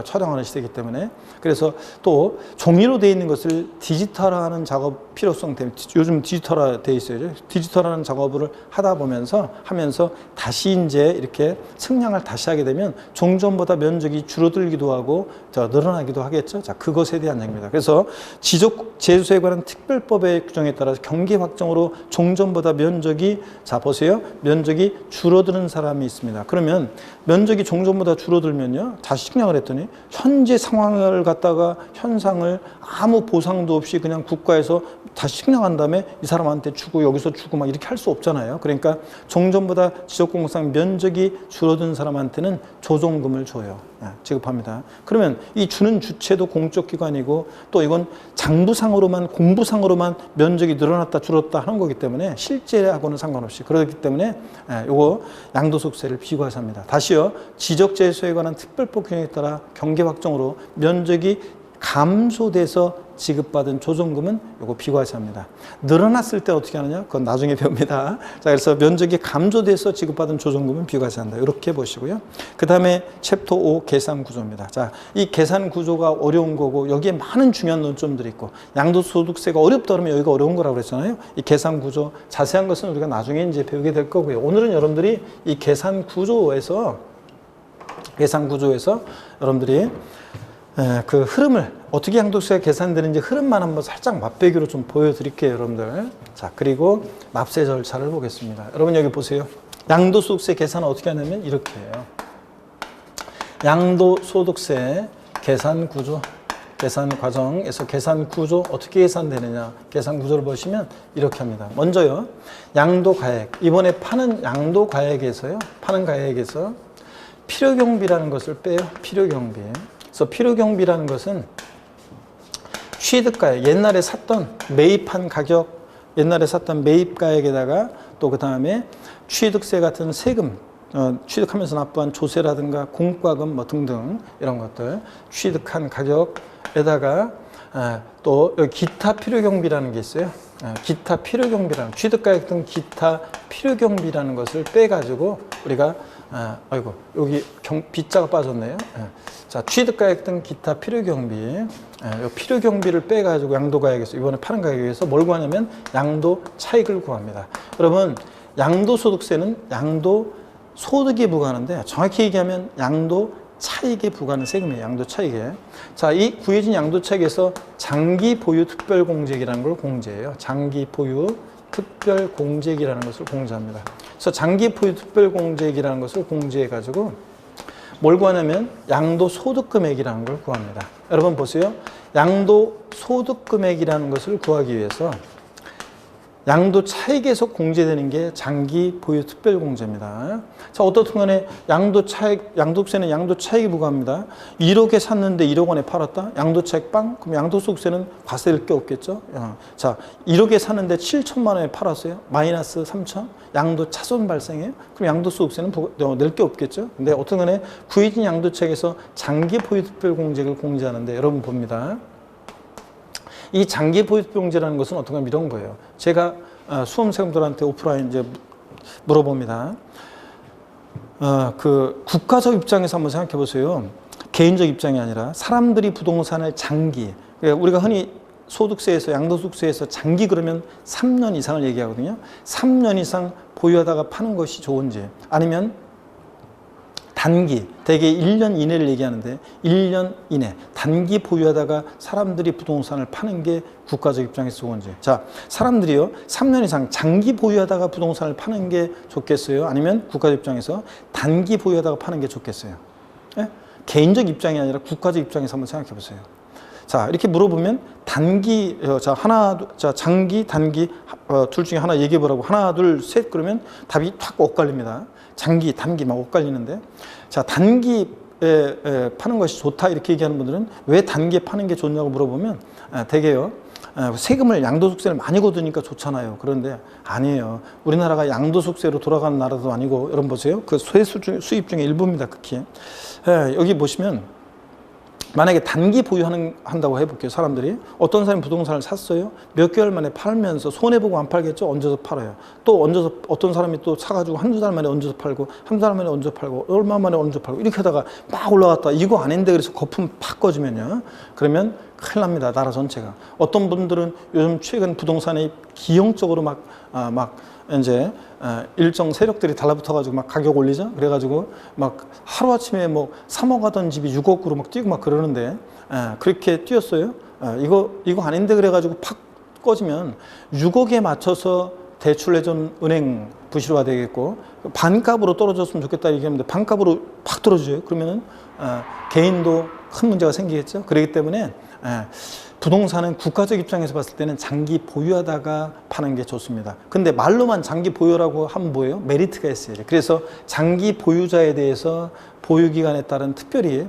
[SPEAKER 1] 촬영하는 시대이기 때문에 그래서 또 종이로 되어 있는 것을 디지털화하는 작업 필요성 때문에 요즘 디지털화 되어 있어요. 디지털화하는 작업을 하면서 다시 이제 이렇게 측량을 다시 하게 되면 종전보다 면적이 줄어들기도 하고 늘어나기도 하겠죠. 자, 그것에 대한 얘기입니다. 그래서 지적 제조에 관한 특별법의 규정에 따라서 경계 확정으로 종전보다 면적이 자 보세요. 면적이 줄어드는 사람이 있습니다. 그러면 면적이 종전보다 줄어들면요. 다시 측량을 했더니 현재 상황을 갖다가 현상을 아무 보상도 없이 그냥 국가에서 다시 측량한 다음에 이 사람한테 주고 여기서 주고 막 이렇게 할 수 없잖아요. 그러니까 종전보다 지적공사상 면적이 줄어든 사람한테는 조정금을 줘요. 지급합니다. 그러면 이 주는 주체도 공적 기관이고 또 이건 장부상으로만 공부상으로만 면적이 늘어났다 줄었다 하는 거기 때문에 실제하고는 상관없이 그렇기 때문에 요거 양도소득세를 비과세합니다. 다시요. 지적재소에 관한 특별법 규정에 따라 경계 확정으로 면적이 감소돼서 지급받은 조정금은 요거 비과세합니다. 늘어났을 때 어떻게 하느냐? 그건 나중에 배웁니다. 자, 그래서 면적이 감소돼서 지급받은 조정금은 비과세한다. 이렇게 보시고요. 그 다음에 챕터 5 계산 구조입니다. 자, 이 계산 구조가 어려운 거고 여기에 많은 중요한 논점들이 있고 양도소득세가 어렵다 그러면 여기가 어려운 거라고 그랬잖아요. 이 계산 구조 자세한 것은 우리가 나중에 이제 배우게 될 거고요. 오늘은 여러분들이 이 계산 구조에서 여러분들이 그 흐름을 어떻게 양도세가 계산되는지 흐름만 한번 살짝 맛배기로 좀 보여드릴게요, 여러분들. 자, 그리고 납세 절차를 보겠습니다. 여러분 여기 보세요. 양도소득세 계산은 어떻게 하냐면 이렇게 해요. 양도소득세 계산 구조, 계산 과정에서 계산 구조 어떻게 계산되느냐? 계산 구조를 보시면 이렇게 합니다. 먼저요, 양도가액. 이번에 파는 양도가액에서요, 파는 가액에서 필요경비라는 것을 빼요. 필요경비. 그래서 필요경비라는 것은 취득가액, 옛날에 샀던 매입한 가격, 옛날에 샀던 매입가액에다가 또 그 다음에 취득세 같은 세금, 취득하면서 납부한 조세라든가 공과금 뭐 등등 이런 것들 취득한 가격에다가 또 여기 기타 필요경비라는 게 있어요. 기타 필요경비라는 취득가액 등 기타 필요경비라는 것을 빼가지고 우리가 아이고 여기 빗자가 빠졌네요. 자, 취득가액 등 기타 필요경비, 필요경비를 빼가지고 양도가액에서 이번에 파는 가격에서 뭘 구하냐면 양도 차익을 구합니다. 여러분 양도소득세는 양도소득에 부과하는데 정확히 얘기하면 양도 차익에 부과하는 세금이에요. 양도 차익에. 자, 이 구해진 양도 차익에서 장기 보유 특별 공제액이라는 걸 공제해요. 장기 보유 특별 공제액이라는 것을 공제합니다. 그래서 장기 보유 특별 공제액이라는 것을 공제해 가지고 뭘 구하냐면 양도소득금액이라는 걸 구합니다. 여러분 보세요. 양도소득금액이라는 것을 구하기 위해서 양도 차익에서 공제되는 게 장기 보유 특별 공제입니다. 자, 어떻든 간에 양도 차익, 양도세는 양도 차익이 부과합니다. 1억에 샀는데 1억 원에 팔았다? 양도 차익 빵? 그럼 양도소득세는 과세될 게 없겠죠? 자, 1억에 샀는데 7천만 원에 팔았어요? 마이너스 3천? 양도 차손 발생해요? 그럼 양도소득세는 낼 게 없겠죠? 근데 어떤 간에 구해진 양도 차익에서 장기 보유 특별 공제를 공제하는데 여러분 봅니다. 이 장기 보유 특별 공제라는 것은 어떤 건 이런 거예요. 제가 수험생들한테 오프라인 이제 물어봅니다. 그 국가적 입장에서 한번 생각해 보세요. 개인적 입장이 아니라 사람들이 부동산을 장기, 우리가 흔히 소득세에서 양도소득세에서 장기 그러면 3년 이상을 얘기하거든요. 3년 이상 보유하다가 파는 것이 좋은지 아니면 단기, 대개 1년 이내를 얘기하는데 1년 이내 단기 보유하다가 사람들이 부동산을 파는 게 국가적 입장에서 좋은지. 자, 사람들이요 3년 이상 장기 보유하다가 부동산을 파는 게 좋겠어요? 아니면 국가적 입장에서 단기 보유하다가 파는 게 좋겠어요? 예? 개인적 입장이 아니라 국가적 입장에서 한번 생각해 보세요. 자, 이렇게 물어보면 단기, 장기, 단기 둘 중에 하나 얘기해 보라고 하나, 둘, 셋 그러면 답이 탁 엇갈립니다. 장기, 단기 막 엇갈리는데, 자, 단기에 파는 것이 좋다 이렇게 얘기하는 분들은 왜 단기에 파는 게 좋냐고 물어보면 대개요 세금을 양도소득세를 많이 거두니까 좋잖아요. 그런데 아니에요. 우리나라가 양도소득세로 돌아가는 나라도 아니고, 여러분 보세요. 그 수입 중에 일부입니다. 극히. 여기 보시면 만약에 단기 보유한다고 해볼게요. 사람들이 어떤 사람이 부동산을 샀어요. 몇 개월 만에 팔면서 손해보고 안 팔겠죠. 얹어서 팔아요. 또 얹어서 어떤 사람이 또 사가지고 한두 달 만에 얹어서 팔고 한두 달 만에 얹어서 팔고 얼마 만에 얹어서 팔고 이렇게 하다가 막 올라갔다 이거 아닌데 그래서 거품 팍 꺼지면요. 그러면 큰일 납니다. 나라 전체가. 어떤 분들은 요즘 최근 부동산이 기형적으로 막 이제 일정 세력들이 달라붙어가지고 막 가격 올리죠. 그래가지고 막 하루아침에 뭐 3억 하던 집이 6억으로 막 뛰고 막 그러는데 그렇게 뛰었어요. 이거 아닌데 그래가지고 팍 꺼지면 6억에 맞춰서 대출 내준 은행 부실화 되겠고 반값으로 떨어졌으면 좋겠다 얘기하는데 반값으로 팍 떨어져요. 그러면은 개인도 큰 문제가 생기겠죠. 그렇기 때문에 부동산은 국가적 입장에서 봤을 때는 장기 보유하다가 파는 게 좋습니다. 근데 말로만 장기 보유라고 하면 뭐예요? 메리트가 있어야 돼요. 그래서 장기 보유자에 대해서 보유기간에 따라 특별히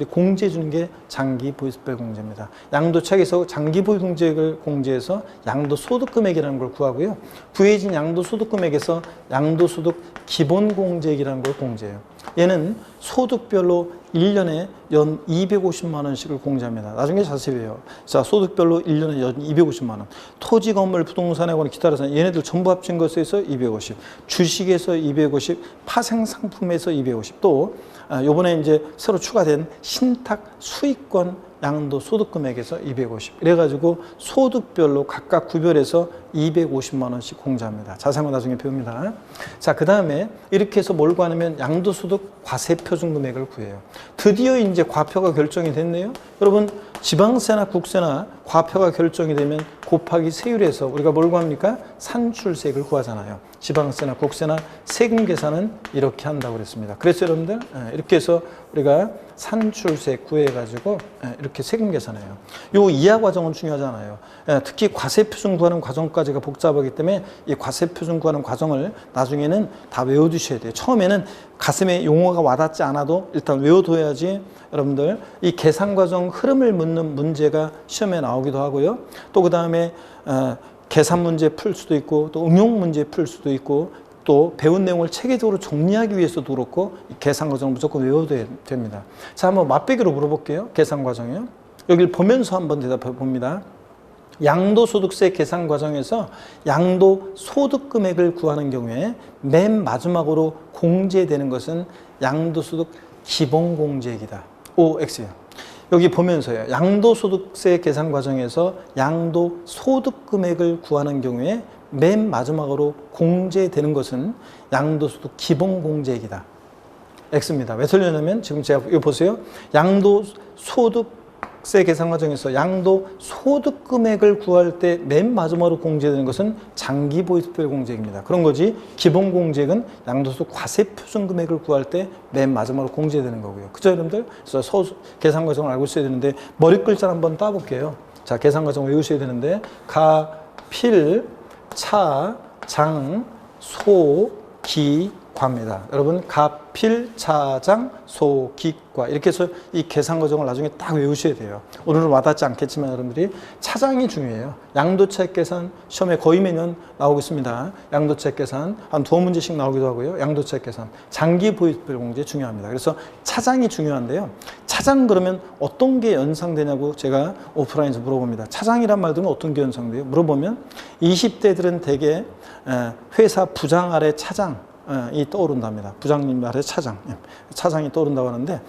[SPEAKER 1] 공제해 주는 게 장기 보유특별 공제입니다. 양도책에서 장기 보유 공제를 공제해서 양도소득 금액이라는 걸 구하고요. 구해진 양도소득 금액에서 양도소득 기본 공제액이라는 걸 공제해요. 얘는 소득별로 1년에 연 250만 원씩을 공제합니다. 나중에 자세히 해요. 자, 소득별로 1년에 연 250만 원. 토지, 건물, 부동산에 관한 기타 자산 얘네들 전부 합친 것에서 250, 주식에서 250, 파생 상품에서 250, 또 요번에 이제 새로 추가된 신탁 수익권 양도 소득 금액에서 250. 이래가지고 소득별로 각각 구별해서 250만 원씩 공제합니다. 자세한 건 나중에 배웁니다. 자, 그 다음에 이렇게 해서 뭘 구하냐면 양도소득 과세표준 금액을 구해요. 드디어 이제 과표가 결정이 됐네요. 여러분, 지방세나 국세나 과표가 결정이 되면 곱하기 세율에서 우리가 뭘 구합니까? 산출세액을 구하잖아요. 지방세나 국세나 세금 계산은 이렇게 한다고 그랬습니다. 그래서 여러분들 이렇게 해서 우리가 산출세 구해가지고 이렇게 세금 계산해요. 요 이하 과정은 중요하잖아요. 특히 과세표준 구하는 과정까지가 복잡하기 때문에 이 과세표준 구하는 과정을 나중에는 다 외워두셔야 돼요. 처음에는 가슴에 용어가 와닿지 않아도 일단 외워둬야지 여러분들 이 계산 과정 흐름을 묻는 문제가 시험에 나오기도 하고요. 또 그 다음에 계산 문제 풀 수도 있고 또 응용 문제 풀 수도 있고 또 배운 내용을 체계적으로 정리하기 위해서도 그렇고 계산 과정을 무조건 외워둬야 됩니다. 자, 한번 맛배기로 물어볼게요. 계산 과정이요. 여기를 보면서 한번 대답해 봅니다. 양도소득세 계산 과정에서 양도소득 금액을 구하는 경우에 맨 마지막으로 공제되는 것은 양도소득 기본공제액이다. OX요. 여기 보면서요. 양도소득세 계산 과정에서 양도소득 금액을 구하는 경우에 맨 마지막으로 공제되는 것은 양도소득 기본공제액이다. X입니다. 왜 틀렸냐면 지금 제가 이거 보세요. 양도소득세 계산 과정에서 양도소득 금액을 구할 때 맨 마지막으로 공제되는 것은 장기보유특별공제액입니다. 그런 거지 기본공제액은 양도소득 과세표준 금액을 구할 때 맨 마지막으로 공제되는 거고요. 그죠 여러분들? 그래서 계산 과정을 알고 있어야 되는데 머리 글자를 한번 따볼게요. 자, 계산 과정 외우셔야 되는데 가, 필, 차, 장, 소, 기, 과입니다. 여러분 갑, 필, 차, 장, 소, 기, 과 이렇게 해서 이 계산 과정을 나중에 딱 외우셔야 돼요. 오늘은 와닿지 않겠지만 여러분들이 차장이 중요해요. 양도차익 계산 시험에 거의 매년 나오겠습니다. 양도차익 계산 한 2문제씩 나오기도 하고요. 양도차익 계산, 장기 보유특별공제 중요합니다. 그래서 차장이 중요한데요. 차장 그러면 어떤 게 연상되냐고 제가 오프라인에서 물어봅니다. 차장이란 말 들으면 어떤 게 연상돼요? 물어보면 20대들은 대개 회사 부장 아래 차장 이 떠오른답니다. 부장님 아래 차장, 차장이 떠오른다고 하는데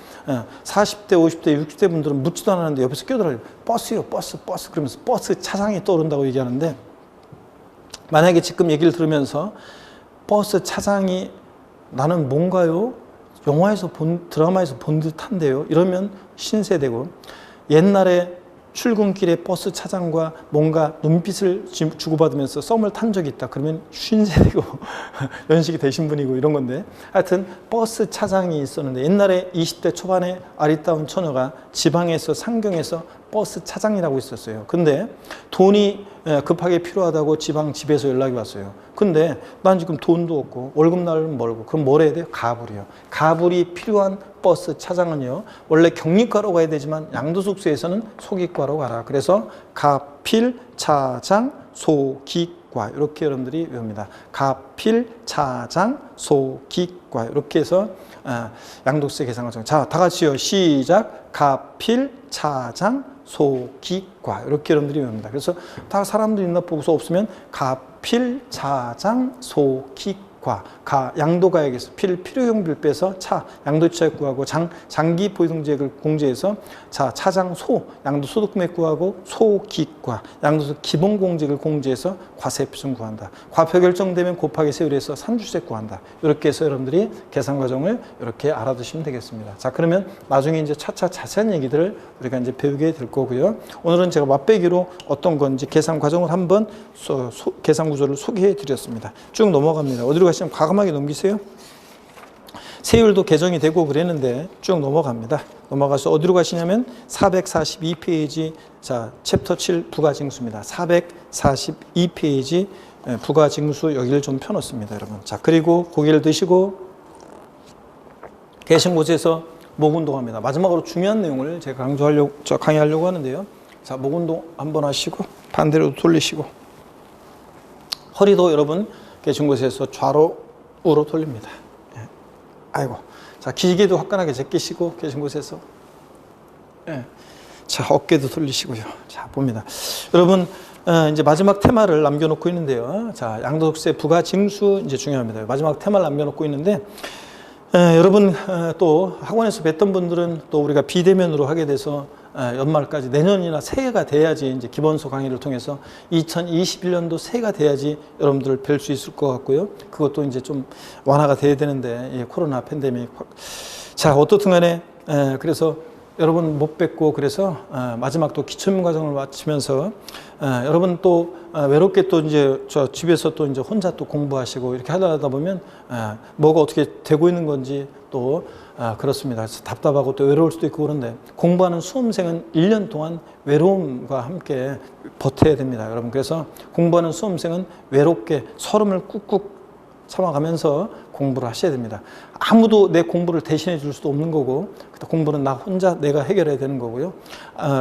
[SPEAKER 1] 40대, 50대, 60대 분들은 묻지도 않았는데 옆에서 끼어들어요. 버스요, 버스, 버스 그러면서 버스 차장이 떠오른다고 얘기하는데 만약에 지금 얘기를 들으면서 버스 차장이 나는 뭔가요? 영화에서 드라마에서 본 듯한데요. 이러면 신세대고 옛날에 출근길에 버스 차장과 뭔가 눈빛을 주고받으면서 썸을 탄 적이 있다. 그러면 쉰세대고 연식이 되신 분이고 이런 건데 하여튼 버스 차장이 있었는데 옛날에 20대 초반에 아리따운 처녀가 지방에서 상경에서 버스 차장이라고 있었어요. 근데 돈이 급하게 필요하다고 지방 집에서 연락이 왔어요. 근데 난 지금 돈도 없고 월급날은 멀고 그럼 뭘 해야 돼요? 가불이요. 가불이 필요한 버스 차장은요. 원래 경리과로 가야 되지만 양도소득세에서는 소기과로 가라. 그래서 갑, 필, 차장, 소기과 소기과 이렇게 여러분들이 외웁니다. 가필, 차장, 소기과 이렇게 해서 양도세 계산 과정. 자, 다 같이요. 시작. 가필, 차장, 소기과 이렇게 여러분들이 외웁니다. 그래서 다 사람들이 있나 보고서 없으면 가필, 차장, 소기과 양도가액에서 필요경비를 빼서 양도차익 구하고 장기 보유등재액을 공제해서 차장 양도소득금액 구하고 소기과 양도소득 기본공제액을 공제해서 과세표준 구한다. 과표 결정되면 곱하기 세율에서 산출세 구한다. 이렇게 해서 여러분들이 계산 과정을 이렇게 알아두시면 되겠습니다. 자, 그러면 나중에 이제 차차 자세한 얘기들을 우리가 이제 배우게 될 거고요. 오늘은 제가 맛배기로 어떤 건지 계산 과정을 한번 계산 구조를 소개해 드렸습니다. 쭉 넘어갑니다. 어디로 가시면 과감하게 넘기세요. 세율도 개정이 되고 그랬는데 쭉 넘어갑니다. 넘어가서 어디로 가시냐면 442페이지 자 챕터 7 부가징수입니다. 442페이지 부가징수 여기를 좀 펴놓습니다, 여러분. 자, 그리고 고개를 드시고 계신 곳에서 목운동합니다. 마지막으로 중요한 내용을 제가 강의하려고 하는데요. 자, 목운동 한번 하시고 반대로 돌리시고 허리도 여러분 계신 곳에서 좌로 우로 돌립니다. 예. 아이고. 자, 기계도 화끈하게 제끼시고 계신 곳에서. 예. 자, 어깨도 돌리시고요. 자, 봅니다. 여러분, 이제 마지막 테마를 남겨놓고 있는데요. 자, 양도소득세 부가징수 이제 중요합니다. 마지막 테마를 남겨놓고 있는데, 여러분 또 학원에서 뵀던 분들은 또 우리가 비대면으로 하게 돼서 연말까지 내년이나 새해가 돼야지 이제 기본서 강의를 통해서 2021년도 새해가 돼야지 여러분들을 뵐 수 있을 것 같고요. 그것도 이제 좀 완화가 돼야 되는데 코로나 팬데믹. 자, 어떻든 간에 그래서 여러분 못 뵙고 그래서 마지막 또 기초면 과정을 마치면서 여러분 또 외롭게 또 이제 저 집에서 또 이제 혼자 또 공부하시고 이렇게 하다 보면 뭐가 어떻게 되고 있는 건지 또 그렇습니다. 그래서 답답하고 또 외로울 수도 있고 그런데 공부하는 수험생은 1년 동안 외로움과 함께 버텨야 됩니다, 여러분. 그래서 공부하는 수험생은 외롭게 설움을 꾹꾹 참아가면서 공부를 하셔야 됩니다. 아무도 내 공부를 대신해 줄 수도 없는 거고 공부는 나 혼자 내가 해결해야 되는 거고요.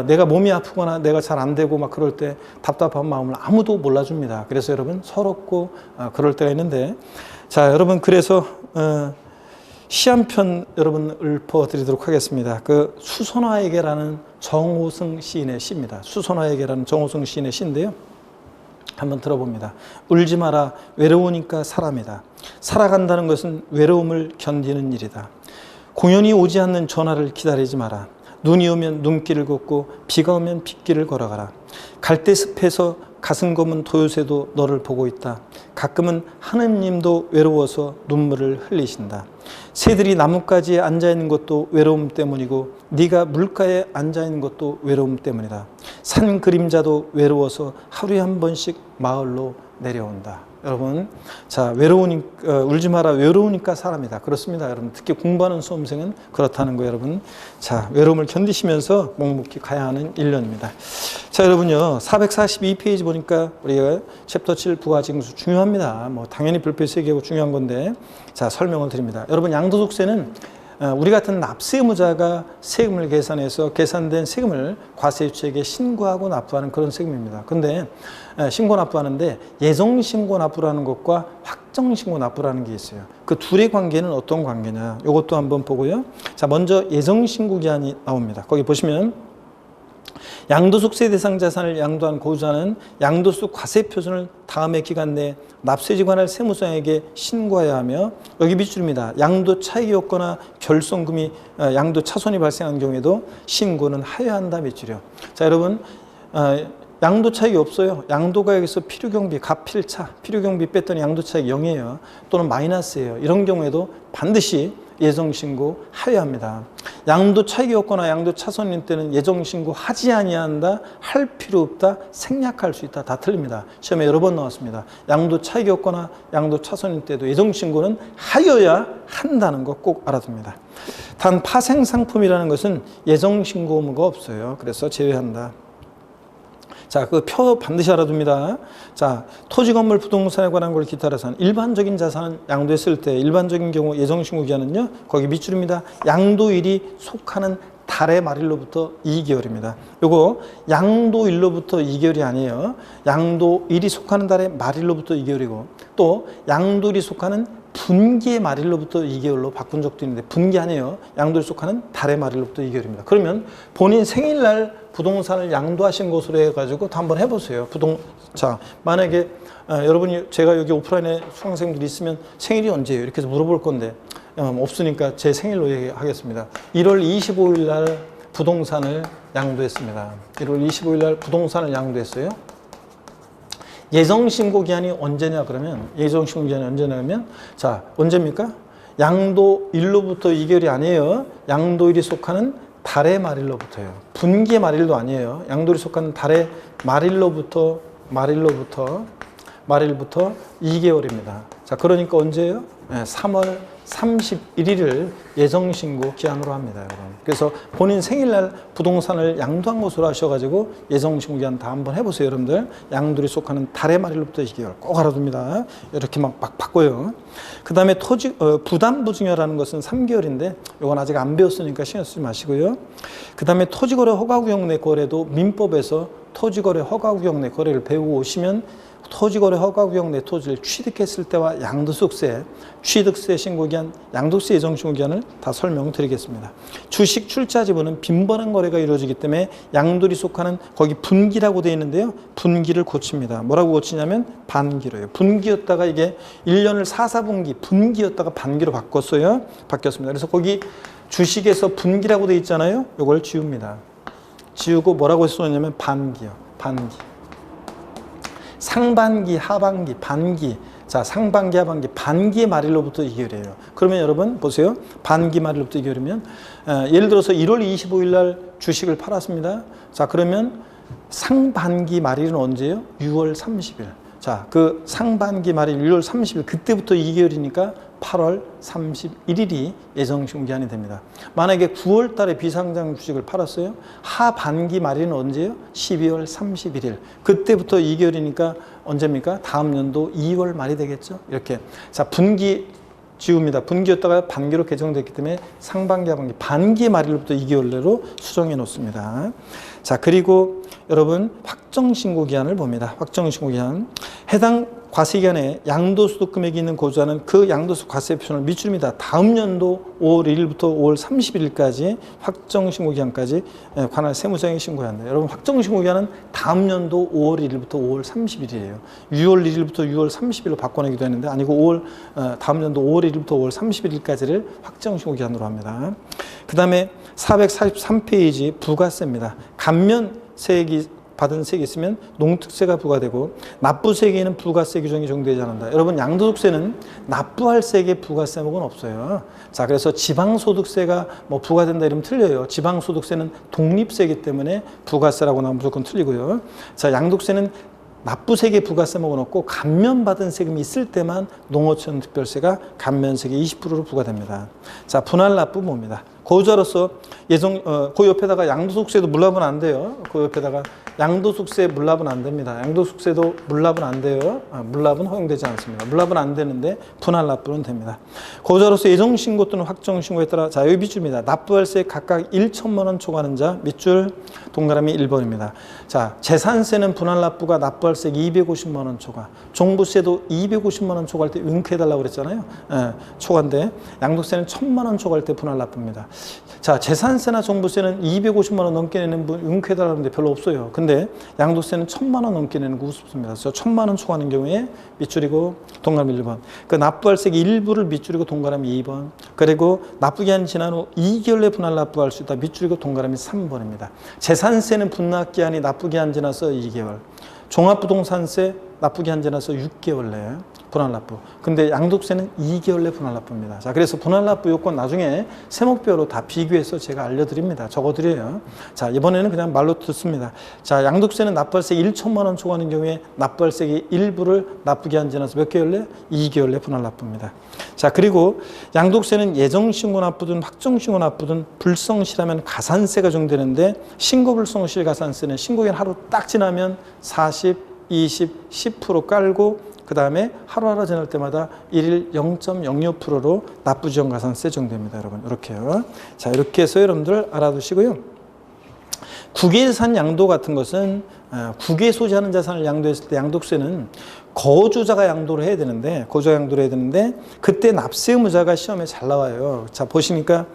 [SPEAKER 1] 내가 몸이 아프거나 내가 잘 안 되고 막 그럴 때 답답한 마음을 아무도 몰라줍니다. 그래서 여러분 서럽고 그럴 때가 있는데 자, 여러분 그래서 시 한 편 여러분 읊어드리도록 하겠습니다. 그 수선화에게라는 정호승 시인의 시입니다. 수선화에게라는 정호승 시인의 시인데요. 한번 들어봅니다. 울지 마라. 외로우니까 사람이다. 살아간다는 것은 외로움을 견디는 일이다. 공연이 오지 않는 전화를 기다리지 마라. 눈이 오면 눈길을 걷고 비가 오면 빗길을 걸어가라. 갈대숲에서 가슴 검은 도요새도 너를 보고 있다. 가끔은 하느님도 외로워서 눈물을 흘리신다. 새들이 나뭇가지에 앉아있는 것도 외로움 때문이고 네가 물가에 앉아있는 것도 외로움 때문이다. 산 그림자도 외로워서 하루에 한 번씩 마을로 내려온다. 여러분, 자, 울지 마라. 외로우니까 사람이다. 그렇습니다, 여러분. 특히 공부하는 수험생은 그렇다는 거예요, 여러분. 자, 외로움을 견디시면서 묵묵히 가야 하는 1년입니다. 자, 여러분요, 442페이지 보니까 우리가 챕터 7 부가징수 중요합니다. 뭐 당연히 별표에서 얘기하고 중요한 건데, 자, 설명을 드립니다. 여러분, 양도소득세는 우리 같은 납세 의무자가 세금을 계산해서 계산된 세금을 과세유치에게 신고하고 납부하는 그런 세금입니다. 그런데 신고 납부하는데 예정신고 납부라는 것과 확정신고 납부라는 게 있어요. 그 둘의 관계는 어떤 관계냐, 이것도 한번 보고요. 자, 먼저 예정신고 기한이 나옵니다. 거기 보시면 양도소득세 대상 자산을 양도한 고유자는 양도소득 과세표준을 다음의 기간 내에 납세지관할 세무서에게 신고해야 하며, 여기 밑줄입니다. 양도 차익이 없거나 결손금이 양도 차손이 발생한 경우에도 신고는 하여야 한다 밑줄이요. 자, 여러분, 양도 차익이 없어요. 양도가액에서 필요경비, 가필차, 필요경비 뺐더니 양도 차익 0이에요. 또는 마이너스예요. 이런 경우에도 반드시 예정신고 하여야 합니다. 양도 차익이 없거나 양도 차손인 때는 예정신고 하지 아니한다, 할 필요 없다, 생략할 수 있다. 다 틀립니다. 시험에 여러 번 나왔습니다. 양도 차익이 없거나 양도 차손인 때도 예정신고는 하여야 한다는 거 꼭 알아둡니다. 단 파생상품이라는 것은 예정신고 의무가 없어요. 그래서 제외한다. 자, 그 표 반드시 알아둡니다. 자, 토지, 건물, 부동산에 관한 걸 기타라서는 일반적인 자산은 양도했을 때 일반적인 경우 예정신고 기한은요, 거기 밑줄입니다. 양도일이 속하는 달의 말일로부터 2개월입니다. 요거 양도일로부터 2개월이 아니에요. 양도일이 속하는 달의 말일로부터 2개월이고 또 양도일이 속하는 분기의 말일로부터 2개월로 바꾼 적도 있는데 분기 아니에요. 양도일이 속하는 달의 말일로부터 2개월입니다. 그러면 본인 생일날 부동산을 양도하신 것으로 해가지고 또 한번 해보세요. 자, 만약에 여러분이 제가 여기 오프라인에 수강생들이 있으면 생일이 언제예요? 이렇게 해서 물어볼 건데 없으니까 제 생일로 얘기하겠습니다. 1월 25일 날 부동산을 양도했습니다. 1월 25일 날 부동산을 양도했어요. 예정신고 기한이 언제냐 그러면 예정신고 기한이 언제냐면 자 언제입니까? 양도일로부터 2개월이 아니에요. 양도일이 속하는 달의 말일로부터예요. 분기의 말일도 아니에요. 양도일이 속하는 달의 말일부터 2개월입니다. 자 그러니까 언제예요? 네, 3월 31일을 예정신고 기한으로 합니다, 여러분. 그래서 본인 생일날 부동산을 양도한 것으로 하셔가지고 예정신고 기한 다 한번 해보세요, 여러분들. 양도일이 속하는 달의 말일로부터 2개월 꼭 알아둡니다. 이렇게 막 바꿔요. 그 다음에 부담부증여라는 것은 3개월인데 이건 아직 안 배웠으니까 신경 쓰지 마시고요. 그 다음에 토지거래 허가구역 내 거래도 민법에서 토지거래 허가구역 내 거래를 배우고 오시면 토지거래 허가구역 내 토지를 취득했을 때와 양도소득세, 취득세 신고기한, 양도세 예정신고기한을 다 설명드리겠습니다. 주식 출자 지분은 빈번한 거래가 이루어지기 때문에 양도일이 속하는 거기 분기라고 되어 있는데요. 분기를 고칩니다. 뭐라고 고치냐면 반기로요. 분기였다가 이게 1년을 4, 4분기 분기였다가 반기로 바뀌었습니다. 그래서 거기 주식에서 분기라고 되어 있잖아요. 이걸 지웁니다. 지우고 뭐라고 써냐면 반기요. 반기. 상반기, 하반기, 반기. 자, 상반기, 하반기, 반기의 말일로부터 2개월이에요. 그러면 여러분 보세요. 반기 말일로부터 2개월이면 예를 들어서 1월 25일 날 주식을 팔았습니다. 자, 그러면 상반기 말일은 언제예요? 6월 30일. 자, 그 상반기 말일 6월 30일 그때부터 2개월이니까 8월 31일이 예정신고 기한이 됩니다. 만약에 9월 달에 비상장 주식을 팔았어요. 하반기 말일은 언제예요? 12월 31일. 그때부터 2개월이니까 언제입니까? 다음 연도 2월 말이 되겠죠? 이렇게. 자, 분기 지웁니다. 분기였다가 반기로 개정됐기 때문에 상반기, 하반기, 반기 말일부터 2개월 내로 수정해 놓습니다. 자, 그리고 여러분 확정신고 기한을 봅니다. 확정신고 기한. 해당 과세기간에 양도소득 금액이 있는 고지자는 그 양도소득 과세 표준을 미줄입니다. 다음 연도 5월 1일부터 5월 31일까지 확정신고 기한까지 관할 세무서에 신고해야 합니다. 여러분 확정신고 기한은 다음 연도 5월 1일부터 5월 31일이에요. 6월 1일부터 6월 30일로 바꿔내기도 했는데 아니고 다음 연도 5월 1일부터 5월 31일까지를 확정신고 기한으로 합니다. 그 다음에 443페이지 부가세입니다. 감면세액이 받은 세액이 있으면 농특세가 부과되고 납부세액에는 부가세 규정이 적용되지 않는다. 여러분 양도소득세는 납부할 세액에 부가세 목은 없어요. 자, 그래서 지방소득세가 뭐 부과된다 이러면 틀려요. 지방소득세는 독립세이기 때문에 부가세라고 나오면 무조건 틀리고요. 자, 양도세는 납부세액에 부가세 목은 없고 감면받은 세금이 있을 때만 농어촌 특별세가 감면세액의 20%로 부과됩니다. 자, 분할납부 뭡니다. 고지자로서 그 옆에다가 양도소득세도 물납은 안 돼요. 그 옆에다가 양도소득세 물납은 안 됩니다. 양도소득세도 물납은 안 돼요. 물납은 허용되지 않습니다. 물납은 안 되는데 분할납부는 됩니다. 고지자로서 예정신고 또는 확정신고에 따라 자, 여기 밑줄입니다. 납부할세 각각 1천만 원 초과하는 자 밑줄 동그라미 1번입니다. 자, 재산세는 분할납부가 납부할세 250만 원 초과, 종부세도 250만 원 초과할 때 응쾌해달라고 그랬잖아요. 초과인데 양도세는 1,000만 원 초과할 때 분할납부입니다. 자, 재산세나 종부세는 250만 원 넘게 내는 분 응쾌해달라는데 별로 없어요. 근데 양도세는 1,000만 원 넘게 내는 거 우습습니다. 그래서 1,000만 원 초과하는 경우에 밑줄이고 동그라미 1번. 그 납부할세 일부를 밑줄이고 동그라미 2번. 그리고 납부기한 지난 후 2개월 내 분할납부할 수 있다. 밑줄이고 동그라미 3번입니다. 재산세는 분납기한이 납부기한 지나서 2개월. 종합부동산세 납부기한 지나서 6개월 내에 분할납부. 근데 양도세는 2개월 내 분할납부입니다. 자, 그래서 분할납부 요건 나중에 세목별로 다 비교해서 제가 알려드립니다. 적어드려요. 자, 이번에는 그냥 말로 듣습니다. 자, 양도세는 납부할세 1천만 원 초과하는 경우에 납부할세의 일부를 납부기한 지나서 몇 개월 내? 2개월 내 분할납부입니다. 자, 그리고 양도세는 예정신고 납부든 확정신고 납부든 불성실하면 가산세가 적용되는데 신고불성실 가산세는 신고기한 하루 딱 지나면 40, 20, 10% 깔고 그 다음에 하루하루 지날 때마다 1일 0.06%로 납부지원가산세 정도입니다. 여러분 이렇게요. 자, 이렇게 해서 여러분들 알아두시고요. 국외자산 양도 같은 것은 국외에 소지하는 자산을 양도했을 때 양도세는 거주자가 양도를 해야 되는데 그때 납세 의무자가 시험에 잘 나와요. 자, 보시니까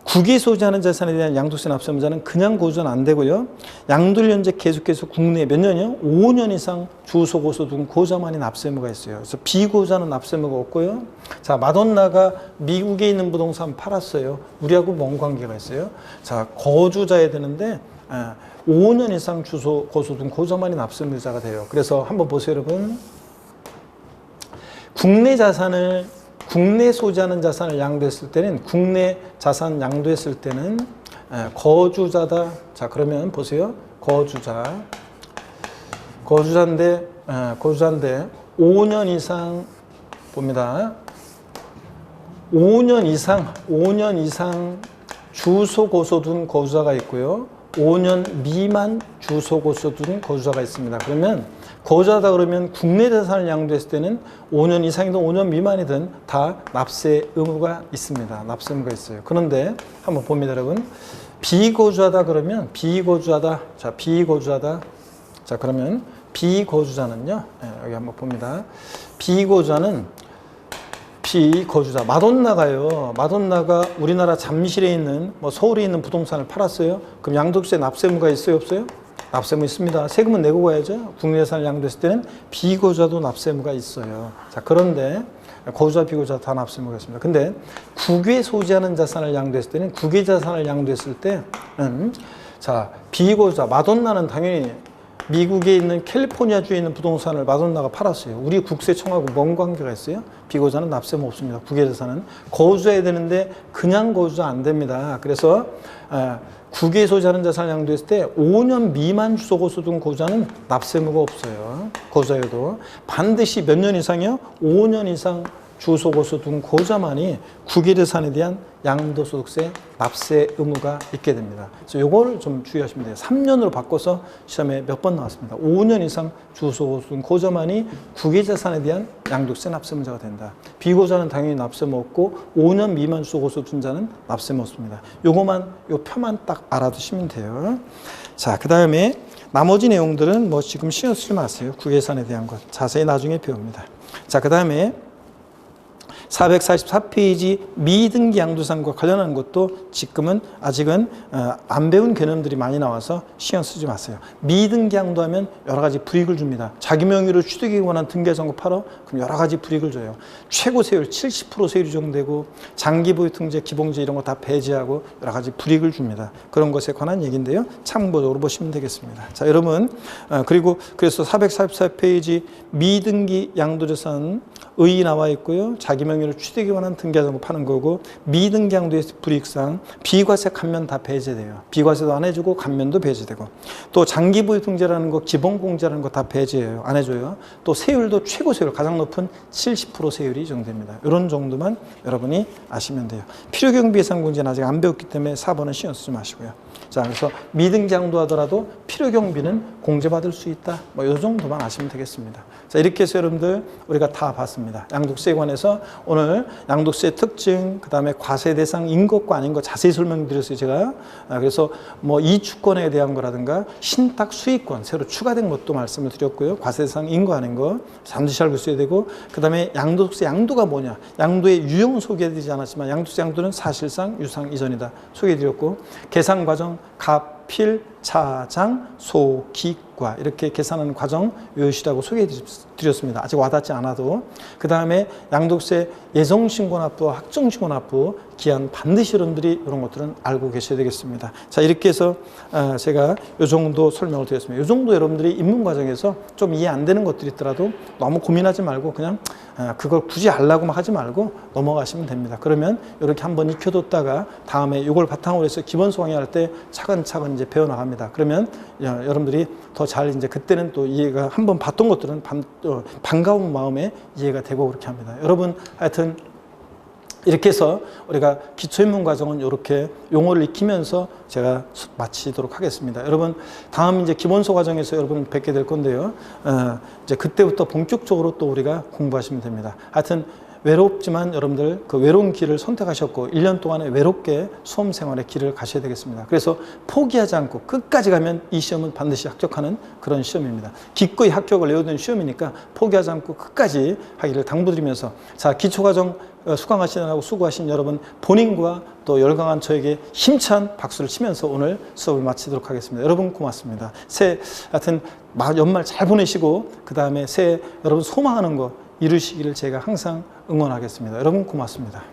[SPEAKER 1] 국외에 소지하는 자산에 대한 양도세 납세 의무자는 그냥 거주는 안 되고요. 양도를 현재 계속해서 국내에 몇 년이요? 5년 이상 주소 고소 둔 고자만이 납세 의무가 있어요. 그래서 비고자는 납세 의무가 없고요. 자, 마돈나가 미국에 있는 부동산 팔았어요. 우리하고 뭔 관계가 있어요? 자, 거주자야 되는데 5년 이상 주소 고소 둔 고자만이 납세 의무자가 돼요. 그래서 한번 보세요, 여러분. 국내 소지하는 자산을 양도했을 때는 국내 자산 양도했을 때는 거주자다. 자, 그러면 보세요. 거주자인데 5년 이상 봅니다. 5년 이상 주소 고소 둔 거주자가 있고요. 5년 미만 주소 고소 둔 거주자가 있습니다. 그러면 거주하다 그러면 국내 자산을 양도했을 때는 5년 이상이든 5년 미만이든 다 납세 의무가 있습니다. 납세 의무가 있어요. 그런데 한번 봅니다, 여러분. 비거주하다 그러면 비거주하다. 자, 그러면 비거주자는요. 여기 한번 봅니다. 비거주자 마돈나가 우리나라 잠실에 있는 서울에 있는 부동산을 팔았어요. 그럼 양도세 납세 의무가 있어요, 없어요? 납세 의무 있습니다. 세금은 내고 가야죠. 국내 자산을 양도했을 때는 비거주자도 납세 의무가 있어요. 자, 그런데 거주자, 비거주자 다 납세 의무가 있습니다. 근데 국외에 소지하는 자산을 양도했을 때는 자, 비거주자 마돈나는 당연히 미국에 있는 캘리포니아주에 있는 부동산을 마돈나가 팔았어요. 우리 국세청하고 뭔 관계가 있어요? 비거주자는 납세 의무 없습니다. 국외자산은 거주해야 되는데 그냥 거주자 안 됩니다. 그래서 국외에 소지하는 자산을 양도했을 때 5년 미만 주소 고소 둔 거주자는 납세 의무가 없어요. 거주자여도 반드시 몇 년 이상이요? 5년 이상 주소 고소 둔 거주자만이 국외자산에 대한 양도소득세 납세 의무가 있게 됩니다. 그래서 요거를 좀 주의하시면 돼요. 3년으로 바꿔서 시험에 몇 번 나왔습니다. 5년 이상 주소 고소 둔 거주자만이 국외자산에 대한 양도세 납세 의무자가 된다. 비거주자는 당연히 납세 의무 없고 5년 미만 주소 고소 둔 자는 납세 의무 없습니다. 요 표만 딱 알아두시면 돼요. 자, 그 다음에 나머지 내용들은 지금 신경 쓰지 마세요. 국외자산에 대한 것 자세히 나중에 배웁니다. 자, 그 다음에 444페이지 미등기 양도상과 관련한 것도 지금은 아직은 안 배운 개념들이 많이 나와서 신경 쓰지 마세요. 미등기 양도하면 여러 가지 불이익을 줍니다. 자기 명의로 취득에 관한 등기자산고 팔아? 그럼 여러 가지 불이익을 줘요. 최고 세율 70% 세율이 적용되고 장기보유등재, 기본세 이런 거 다 배제하고 여러 가지 불이익을 줍니다. 그런 것에 관한 얘기인데요. 참고적으로 보시면 되겠습니다. 자, 여러분 그래서 444페이지 미등기 양도자산 의 나와 있고요. 자기 명의로 취득에 관한 등기자산고 파는 거고 미등기 양도의 불이익상 비과세 감면 다 배제돼요. 비과세도 안 해주고 감면도 배제되고 또 장기보유 등재라는 거 기본공제라는 거 다 배제해요. 안 해줘요. 또 세율도 최고 세율 가장 높은 70% 세율이 정됩니다. 이런 정도만 여러분이 아시면 돼요. 필요경비 예상공제는 아직 안 배웠기 때문에 4번은 신경 쓰지 마시고요. 자, 그래서 미등기 양도하더라도 필요경비는 공제받을 수 있다. 이 정도만 아시면 되겠습니다. 자, 이렇게 해서 여러분들 우리가 다 봤습니다. 양도세에 관해서 오늘 양도세 특징, 그 다음에 과세 대상인 것과 아닌 것 자세히 설명드렸어요, 제가. 그래서 이주권에 대한 거라든가 신탁 수익권 새로 추가된 것도 말씀을 드렸고요. 과세 대상인 거 아닌 거 반드시 알고 있어야 되고, 그 다음에 양도세 양도가 뭐냐. 양도의 유형은 소개되지 않았지만 양도세 양도는 사실상 유상 이전이다 소개해드렸고, 계산 과정 갑필, 차장, 소, 기과 이렇게 계산하는 과정 요시라고 소개해드렸습니다. 아직 와닿지 않아도. 그 다음에 양도세 예정신고납부와 확정신고납부 기한 반드시 여러분들이 이런 것들은 알고 계셔야 되겠습니다. 자, 이렇게 해서 제가 이 정도 설명을 드렸습니다. 이 정도 여러분들이 입문 과정에서 좀 이해 안 되는 것들이 있더라도 너무 고민하지 말고 그냥 그걸 굳이 알라고 하지 말고 넘어가시면 됩니다. 그러면 이렇게 한번 익혀뒀다가 다음에 이걸 바탕으로 해서 기본 수강할 때 차근차근 이제 배워나갑니다. 그러면 여러분들이 더 잘 이제 그때는 또 이해가 한번 봤던 것들은 반가운 마음에 이해가 되고 그렇게 합니다. 여러분 하여튼 이렇게 해서 우리가 기초인문 과정은 이렇게 용어를 익히면서 제가 마치도록 하겠습니다. 여러분, 다음 이제 기본소 과정에서 여러분 뵙게 될 건데요. 이제 그때부터 본격적으로 또 우리가 공부하시면 됩니다. 하여튼 외롭지만 여러분들 그 외로운 길을 선택하셨고 1년 동안에 외롭게 수험 생활의 길을 가셔야 되겠습니다. 그래서 포기하지 않고 끝까지 가면 이 시험은 반드시 합격하는 그런 시험입니다. 기꺼이 합격을 내어둔 시험이니까 포기하지 않고 끝까지 하기를 당부드리면서, 자, 기초과정 수강하시느라고 수고하신 여러분 본인과 또 열강한 저에게 힘찬 박수를 치면서 오늘 수업을 마치도록 하겠습니다. 여러분 고맙습니다. 새해 하여튼 연말 잘 보내시고 그 다음에 새해 여러분 소망하는 거 이루시기를 제가 항상 응원하겠습니다. 여러분 고맙습니다.